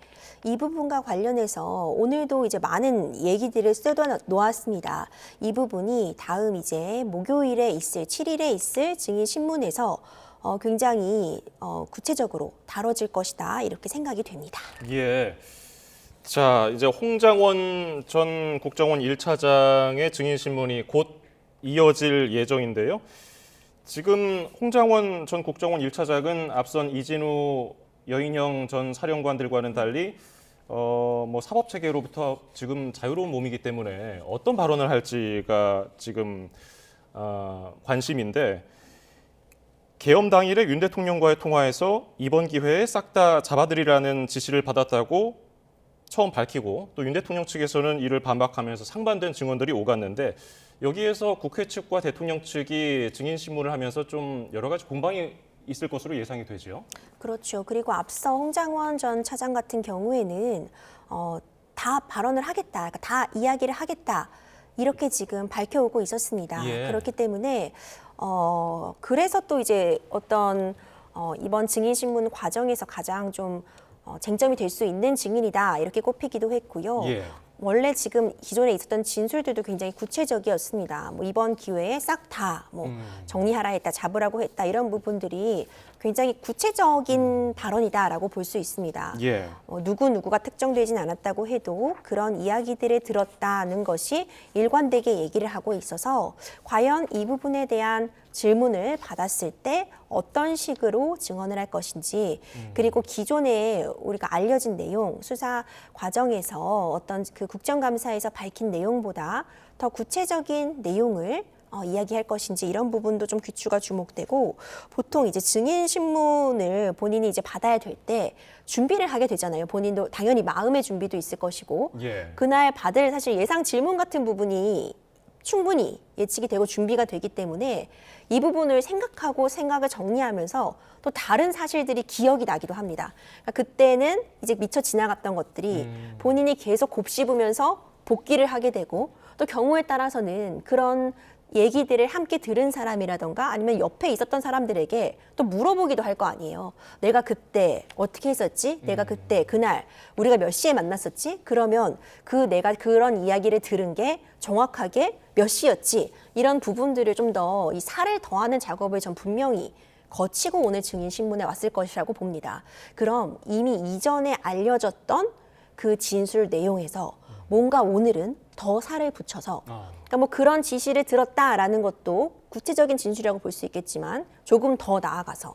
이 부분과 관련해서 오늘도 이제 많은 얘기들을 쏟아 놓았습니다. 이 부분이 다음 이제 목요일에 있을 7일에 있을 증인 신문에서 굉장히 구체적으로 다뤄질 것이다 이렇게 생각이 됩니다. 예. 자, 이제 홍장원 전 국정원 1차장의 증인 신문이 곧 이어질 예정인데요. 지금 홍장원 전 국정원 1차장은 앞선 이진우 여인형 전 사령관들과는 달리 뭐 사법 체계로부터 지금 자유로운 몸이기 때문에 어떤 발언을 할지가 지금 관심인데 계엄 당일에 윤 대통령과의 통화에서 이번 기회에 싹 다 잡아들이라는 지시를 받았다고 처음 밝히고 또 윤 대통령 측에서는 이를 반박하면서 상반된 증언들이 오갔는데 여기에서 국회 측과 대통령 측이 증인 신문을 하면서 좀 여러 가지 공방이 있을 것으로 예상이 되죠. 그렇죠. 그리고 앞서 홍장원 전 차장 같은 경우에는 다 발언을 하겠다, 그러니까 다 이야기를 하겠다 이렇게 지금 밝혀오고 있었습니다. 예. 그렇기 때문에 그래서 또 이제 어떤 이번 증인 신문 과정에서 가장 좀 쟁점이 될 수 있는 증인이다 이렇게 꼽히기도 했고요. 예. 원래 지금 기존에 있었던 진술들도 굉장히 구체적이었습니다. 뭐 이번 기회에 싹 다 뭐 정리하라 했다, 잡으라고 했다 이런 부분들이 굉장히 구체적인 발언이다라고 볼 수 있습니다. 예. 누구가 특정되진 않았다고 해도 그런 이야기들을 들었다는 것이 일관되게 얘기를 하고 있어서 과연 이 부분에 대한 질문을 받았을 때 어떤 식으로 증언을 할 것인지 그리고 기존에 우리가 알려진 내용, 수사 과정에서 어떤 그 국정감사에서 밝힌 내용보다 더 구체적인 내용을 이야기할 것인지 이런 부분도 좀 귀추가 주목되고 보통 이제 증인 신문을 본인이 이제 받아야 될 때 준비를 하게 되잖아요. 본인도 당연히 마음의 준비도 있을 것이고 예. 그날 받을 사실 예상 질문 같은 부분이 충분히 예측이 되고 준비가 되기 때문에 이 부분을 생각하고 생각을 정리하면서 또 다른 사실들이 기억이 나기도 합니다. 그러니까 그때는 이제 미처 지나갔던 것들이 본인이 계속 곱씹으면서 복기를 하게 되고 또 경우에 따라서는 그런 얘기들을 함께 들은 사람이라던가 아니면 옆에 있었던 사람들에게 또 물어보기도 할 거 아니에요. 내가 그때 어떻게 했었지? 내가 그때 그날 우리가 몇 시에 만났었지? 그러면 내가 그런 이야기를 들은 게 정확하게 몇 시였지? 이런 부분들을 좀 더 이 살을 더하는 작업을 전 분명히 거치고 오늘 증인 신문에 왔을 것이라고 봅니다. 그럼 이미 이전에 알려졌던 그 진술 내용에서 뭔가 오늘은 더 살을 붙여서 그러니까 뭐 그런 지시를 들었다라는 것도 구체적인 진술이라고 볼 수 있겠지만 조금 더 나아가서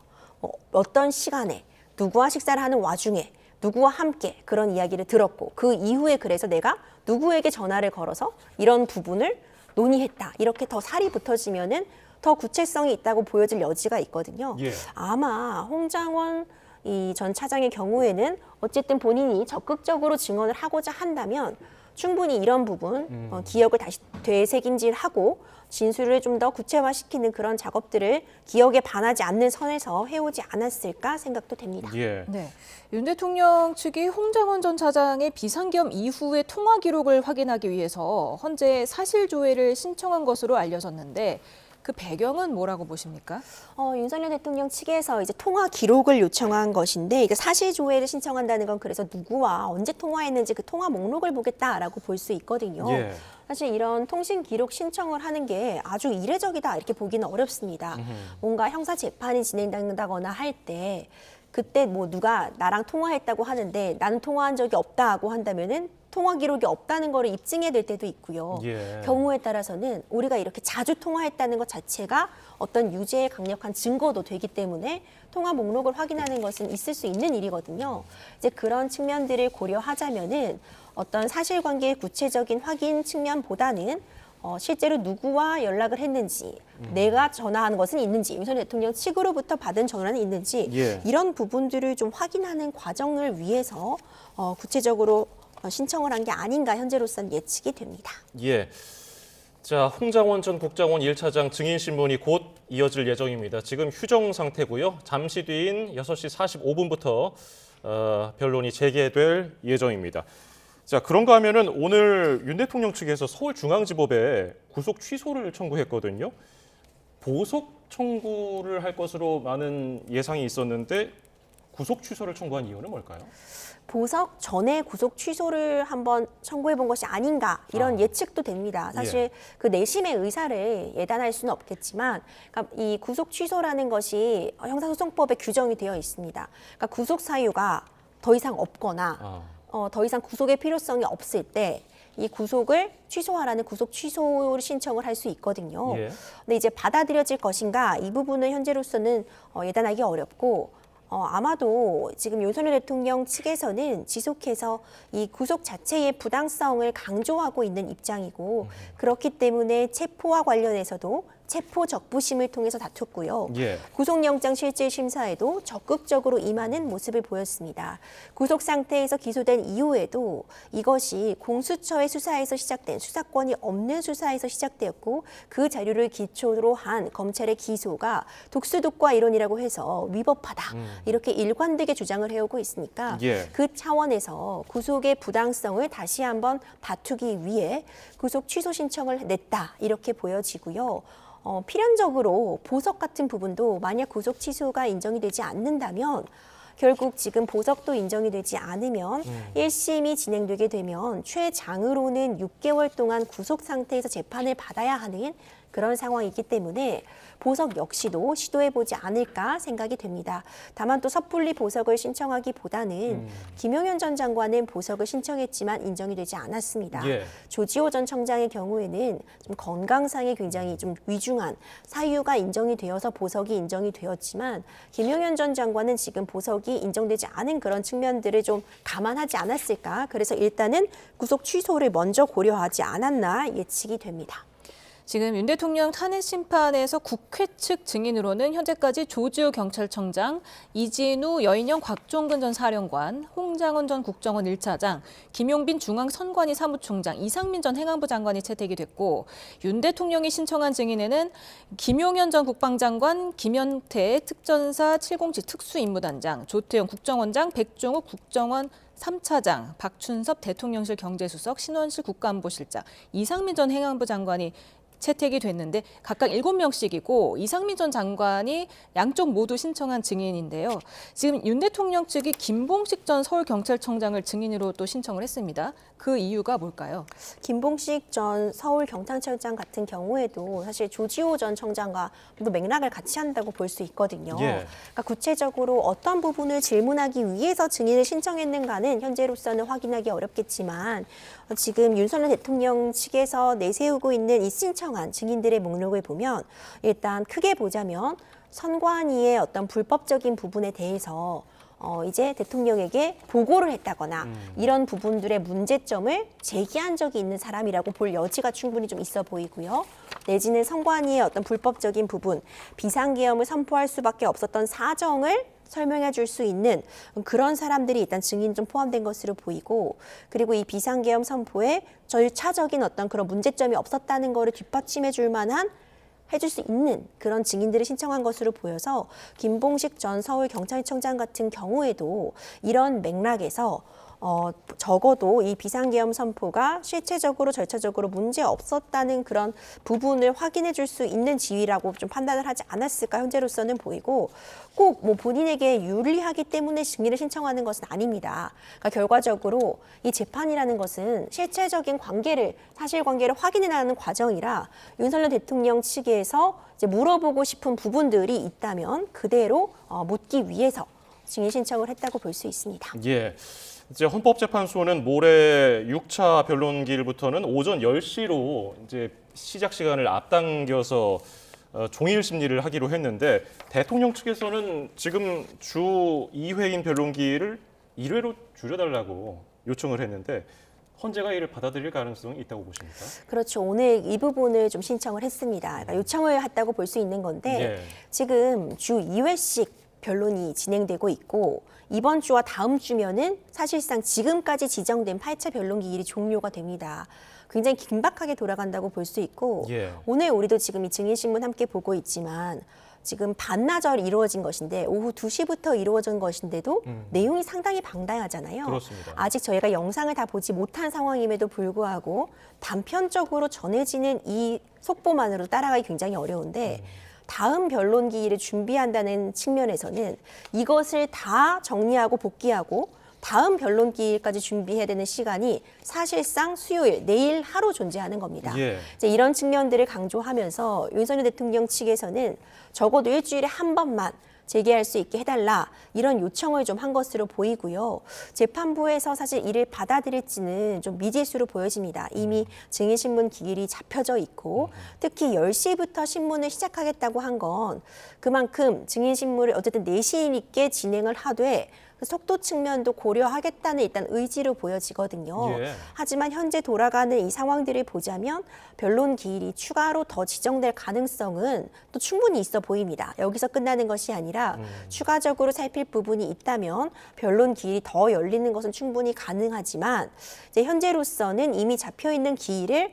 어떤 시간에 누구와 식사를 하는 와중에 누구와 함께 그런 이야기를 들었고 그 이후에 그래서 내가 누구에게 전화를 걸어서 이런 부분을 논의했다. 이렇게 더 살이 붙어지면은 더 구체성이 있다고 보여질 여지가 있거든요. 예. 아마 홍장원 이 전 차장의 경우에는 어쨌든 본인이 적극적으로 증언을 하고자 한다면 충분히 이런 부분 기억을 다시 되새김질하고 진술을 좀 더 구체화시키는 그런 작업들을 기억에 반하지 않는 선에서 해오지 않았을까 생각도 됩니다. 예. 네, 윤 대통령 측이 홍장원 전 차장의 비상겸 이후의 통화 기록을 확인하기 위해서 헌재 사실 조회를 신청한 것으로 알려졌는데 그 배경은 뭐라고 보십니까? 윤석열 대통령 측에서 이제 통화 기록을 요청한 것인데 이게 사실 조회를 신청한다는 건 그래서 누구와 언제 통화했는지 그 통화 목록을 보겠다라고 볼 수 있거든요. 예. 사실 이런 통신 기록 신청을 하는 게 아주 이례적이다 이렇게 보기는 어렵습니다. 뭔가 형사 재판이 진행된다거나 할 때 그때 뭐 누가 나랑 통화했다고 하는데 나는 통화한 적이 없다고 한다면은 통화 기록이 없다는 거를 입증해야 될 때도 있고요. 예. 경우에 따라서는 우리가 이렇게 자주 통화했다는 것 자체가 어떤 유죄의 강력한 증거도 되기 때문에 통화 목록을 확인하는 것은 있을 수 있는 일이거든요. 이제 그런 측면들을 고려하자면은 어떤 사실관계의 구체적인 확인 측면보다는 실제로 누구와 연락을 했는지, 내가 전화한 것은 있는지, 윤석열 대통령 측으로부터 받은 전화는 있는지 예. 이런 부분들을 좀 확인하는 과정을 위해서 구체적으로 신청을 한 게 아닌가 현재로서는 예측이 됩니다. 예. 자, 홍장원 전 국정원 1차장 증인 신문이 곧 이어질 예정입니다. 지금 휴정 상태고요. 잠시 뒤인 6시 45분부터 변론이 재개될 예정입니다. 자, 그런가 하면은 오늘 윤 대통령 측에서 서울중앙지법에 구속 취소를 청구했거든요. 보석 청구를 할 것으로 많은 예상이 있었는데 구속 취소를 청구한 이유는 뭘까요? 보석 전에 구속 취소를 한번 청구해 본 것이 아닌가 이런 예측도 됩니다. 사실 그 내심의 의사를 예단할 수는 없겠지만 그러니까 이 구속 취소라는 것이 형사소송법에 규정이 되어 있습니다. 그러니까 구속 사유가 더 이상 없거나 더 이상 구속의 필요성이 없을 때 이 구속을 취소하라는 구속 취소 신청을 할 수 있거든요. 예. 근데 이제 받아들여질 것인가 이 부분은 현재로서는 예단하기 어렵고 아마도 지금 윤석열 대통령 측에서는 지속해서 이 구속 자체의 부당성을 강조하고 있는 입장이고 그렇기 때문에 체포와 관련해서도 체포 적부심을 통해서 다퉜고요. 예. 구속영장 실질 심사에도 적극적으로 임하는 모습을 보였습니다. 구속 상태에서 기소된 이후에도 이것이 공수처의 수사에서 시작된 수사권이 없는 수사에서 시작되었고 그 자료를 기초로 한 검찰의 기소가 독수독과 이론이라고 해서 위법하다. 이렇게 일관되게 주장을 해오고 있으니까 예. 그 차원에서 구속의 부당성을 다시 한번 다투기 위해 구속 취소 신청을 냈다. 이렇게 보여지고요. 필연적으로 보석 같은 부분도 만약 구속 취소가 인정이 되지 않는다면 결국 지금 보석도 인정이 되지 않으면 1심이 진행되게 되면 최장으로는 6개월 동안 구속 상태에서 재판을 받아야 하는 그런 상황이기 때문에 보석 역시도 시도해보지 않을까 생각이 됩니다. 다만 또 섣불리 보석을 신청하기보다는 김용현 전 장관은 보석을 신청했지만 인정이 되지 않았습니다. 예. 조지호 전 청장의 경우에는 좀 건강상에 굉장히 좀 위중한 사유가 인정이 되어서 보석이 인정이 되었지만 김용현 전 장관은 지금 보석이 인정되지 않은 그런 측면들을 좀 감안하지 않았을까. 그래서 일단은 구속 취소를 먼저 고려하지 않았나 예측이 됩니다. 지금 윤 대통령 탄핵 심판에서 국회 측 증인으로는 현재까지 조지호 경찰청장, 이진우 여인영 곽종근 전 사령관, 홍장원 전 국정원 1차장, 김용빈 중앙선관위 사무총장, 이상민 전 행안부 장관이 채택이 됐고 윤 대통령이 신청한 증인에는 김용현 전 국방장관, 김현태 특전사 707 특수임무단장, 조태영 국정원장, 백종욱 국정원 3차장, 박춘섭 대통령실 경제수석, 신원실 국가안보실장, 이상민 전 행안부 장관이 채택이 됐는데 각각 7명씩이고 이상민 전 장관이 양쪽 모두 신청한 증인인데요. 지금 윤 대통령 측이 김봉식 전 서울경찰청장을 증인으로 또 신청을 했습니다. 그 이유가 뭘까요? 김봉식 전 서울경찰청장 같은 경우에도 사실 조지호 전 청장과 모두 맥락을 같이 한다고 볼 수 있거든요. 예. 그러니까 구체적으로 어떤 부분을 질문하기 위해서 증인을 신청했는가는 현재로서는 확인하기 어렵겠지만 지금 윤석열 대통령 측에서 내세우고 있는 이 신청한 증인들의 목록을 보면 일단 크게 보자면 선관위의 어떤 불법적인 부분에 대해서 이제 대통령에게 보고를 했다거나 이런 부분들의 문제점을 제기한 적이 있는 사람이라고 볼 여지가 충분히 좀 있어 보이고요. 내지는 선관위의 어떤 불법적인 부분, 비상계엄을 선포할 수밖에 없었던 사정을 설명해 줄 수 있는 그런 사람들이 일단 증인 좀 포함된 것으로 보이고 그리고 이 비상계엄 선포에 절차적인 어떤 그런 문제점이 없었다는 거를 뒷받침해 줄 만한 해줄 수 있는 그런 증인들을 신청한 것으로 보여서 김봉식 전 서울경찰청장 같은 경우에도 이런 맥락에서 적어도 이 비상계엄 선포가 실체적으로 절차적으로 문제 없었다는 그런 부분을 확인해 줄 수 있는 지위라고 좀 판단을 하지 않았을까 현재로서는 보이고 꼭 뭐 본인에게 유리하기 때문에 증인을 신청하는 것은 아닙니다. 그러니까 결과적으로 이 재판이라는 것은 실체적인 관계를 사실관계를 확인해 나가는 과정이라 윤석열 대통령 측에서 이제 물어보고 싶은 부분들이 있다면 그대로 묻기 위해서 증인 신청을 했다고 볼 수 있습니다. 예. 이제 헌법재판소는 모레 6차 변론기일부터는 오전 10시로 이제 시작 시간을 앞당겨서 종일 심리를 하기로 했는데 대통령 측에서는 지금 주 2회인 변론기일을 1회로 줄여달라고 요청을 했는데 헌재가 이를 받아들일 가능성이 있다고 보십니까? 그렇죠. 오늘 이 부분을 좀 신청을 했습니다. 그러니까 요청을 했다고 볼 수 있는 건데 예. 지금 주 2회씩 변론이 진행되고 있고 이번 주와 다음 주면은 사실상 지금까지 지정된 8차 변론 기일이 종료가 됩니다. 굉장히 긴박하게 돌아간다고 볼 수 있고 예. 오늘 우리도 지금 이 증인신문 함께 보고 있지만 지금 반나절 이루어진 것인데 오후 2시부터 이루어진 것인데도 내용이 상당히 방대하잖아요. 그렇습니다. 아직 저희가 영상을 다 보지 못한 상황임에도 불구하고 단편적으로 전해지는 이 속보만으로 따라가기 굉장히 어려운데 다음 변론 기일을 준비한다는 측면에서는 이것을 다 정리하고 복귀하고 다음 변론 기일까지 준비해야 되는 시간이 사실상 수요일, 내일 하루 존재하는 겁니다. 예. 이제 이런 측면들을 강조하면서 윤석열 대통령 측에서는 적어도 일주일에 한 번만 재개할 수 있게 해달라 이런 요청을 좀 한 것으로 보이고요. 재판부에서 사실 이를 받아들일지는 좀 미지수로 보여집니다. 이미 증인신문 기일이 잡혀져 있고 특히 10시부터 신문을 시작하겠다고 한 건 그만큼 증인신문을 어쨌든 내신 있게 진행을 하되 그 속도 측면도 고려하겠다는 일단 의지로 보여지거든요. 예. 하지만 현재 돌아가는 이 상황들을 보자면 변론 기일이 추가로 더 지정될 가능성은 또 충분히 있어 보입니다. 여기서 끝나는 것이 아니라 추가적으로 살필 부분이 있다면 변론 기일이 더 열리는 것은 충분히 가능하지만 이제 현재로서는 이미 잡혀 있는 기일을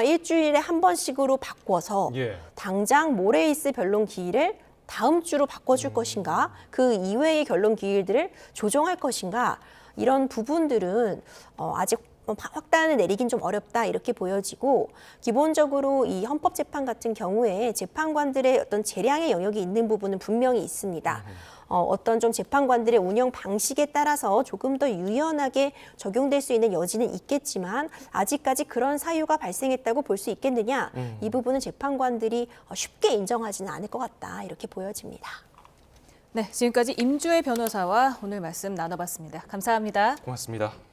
일주일에 한 번씩으로 바꿔서 예. 당장 모레 있을 변론 기일을 다음 주로 바꿔줄 것인가, 그 이외의 결론 기일들을 조정할 것인가, 이런 부분들은 아직 확단을 내리긴 좀 어렵다 이렇게 보여지고 기본적으로 이 헌법재판 같은 경우에 재판관들의 어떤 재량의 영역이 있는 부분은 분명히 있습니다. 어떤 좀 재판관들의 운영 방식에 따라서 조금 더 유연하게 적용될 수 있는 여지는 있겠지만 아직까지 그런 사유가 발생했다고 볼 수 있겠느냐 이 부분은 재판관들이 쉽게 인정하지는 않을 것 같다 이렇게 보여집니다. 네, 지금까지 임주혜 변호사와 오늘 말씀 나눠봤습니다. 감사합니다. 고맙습니다.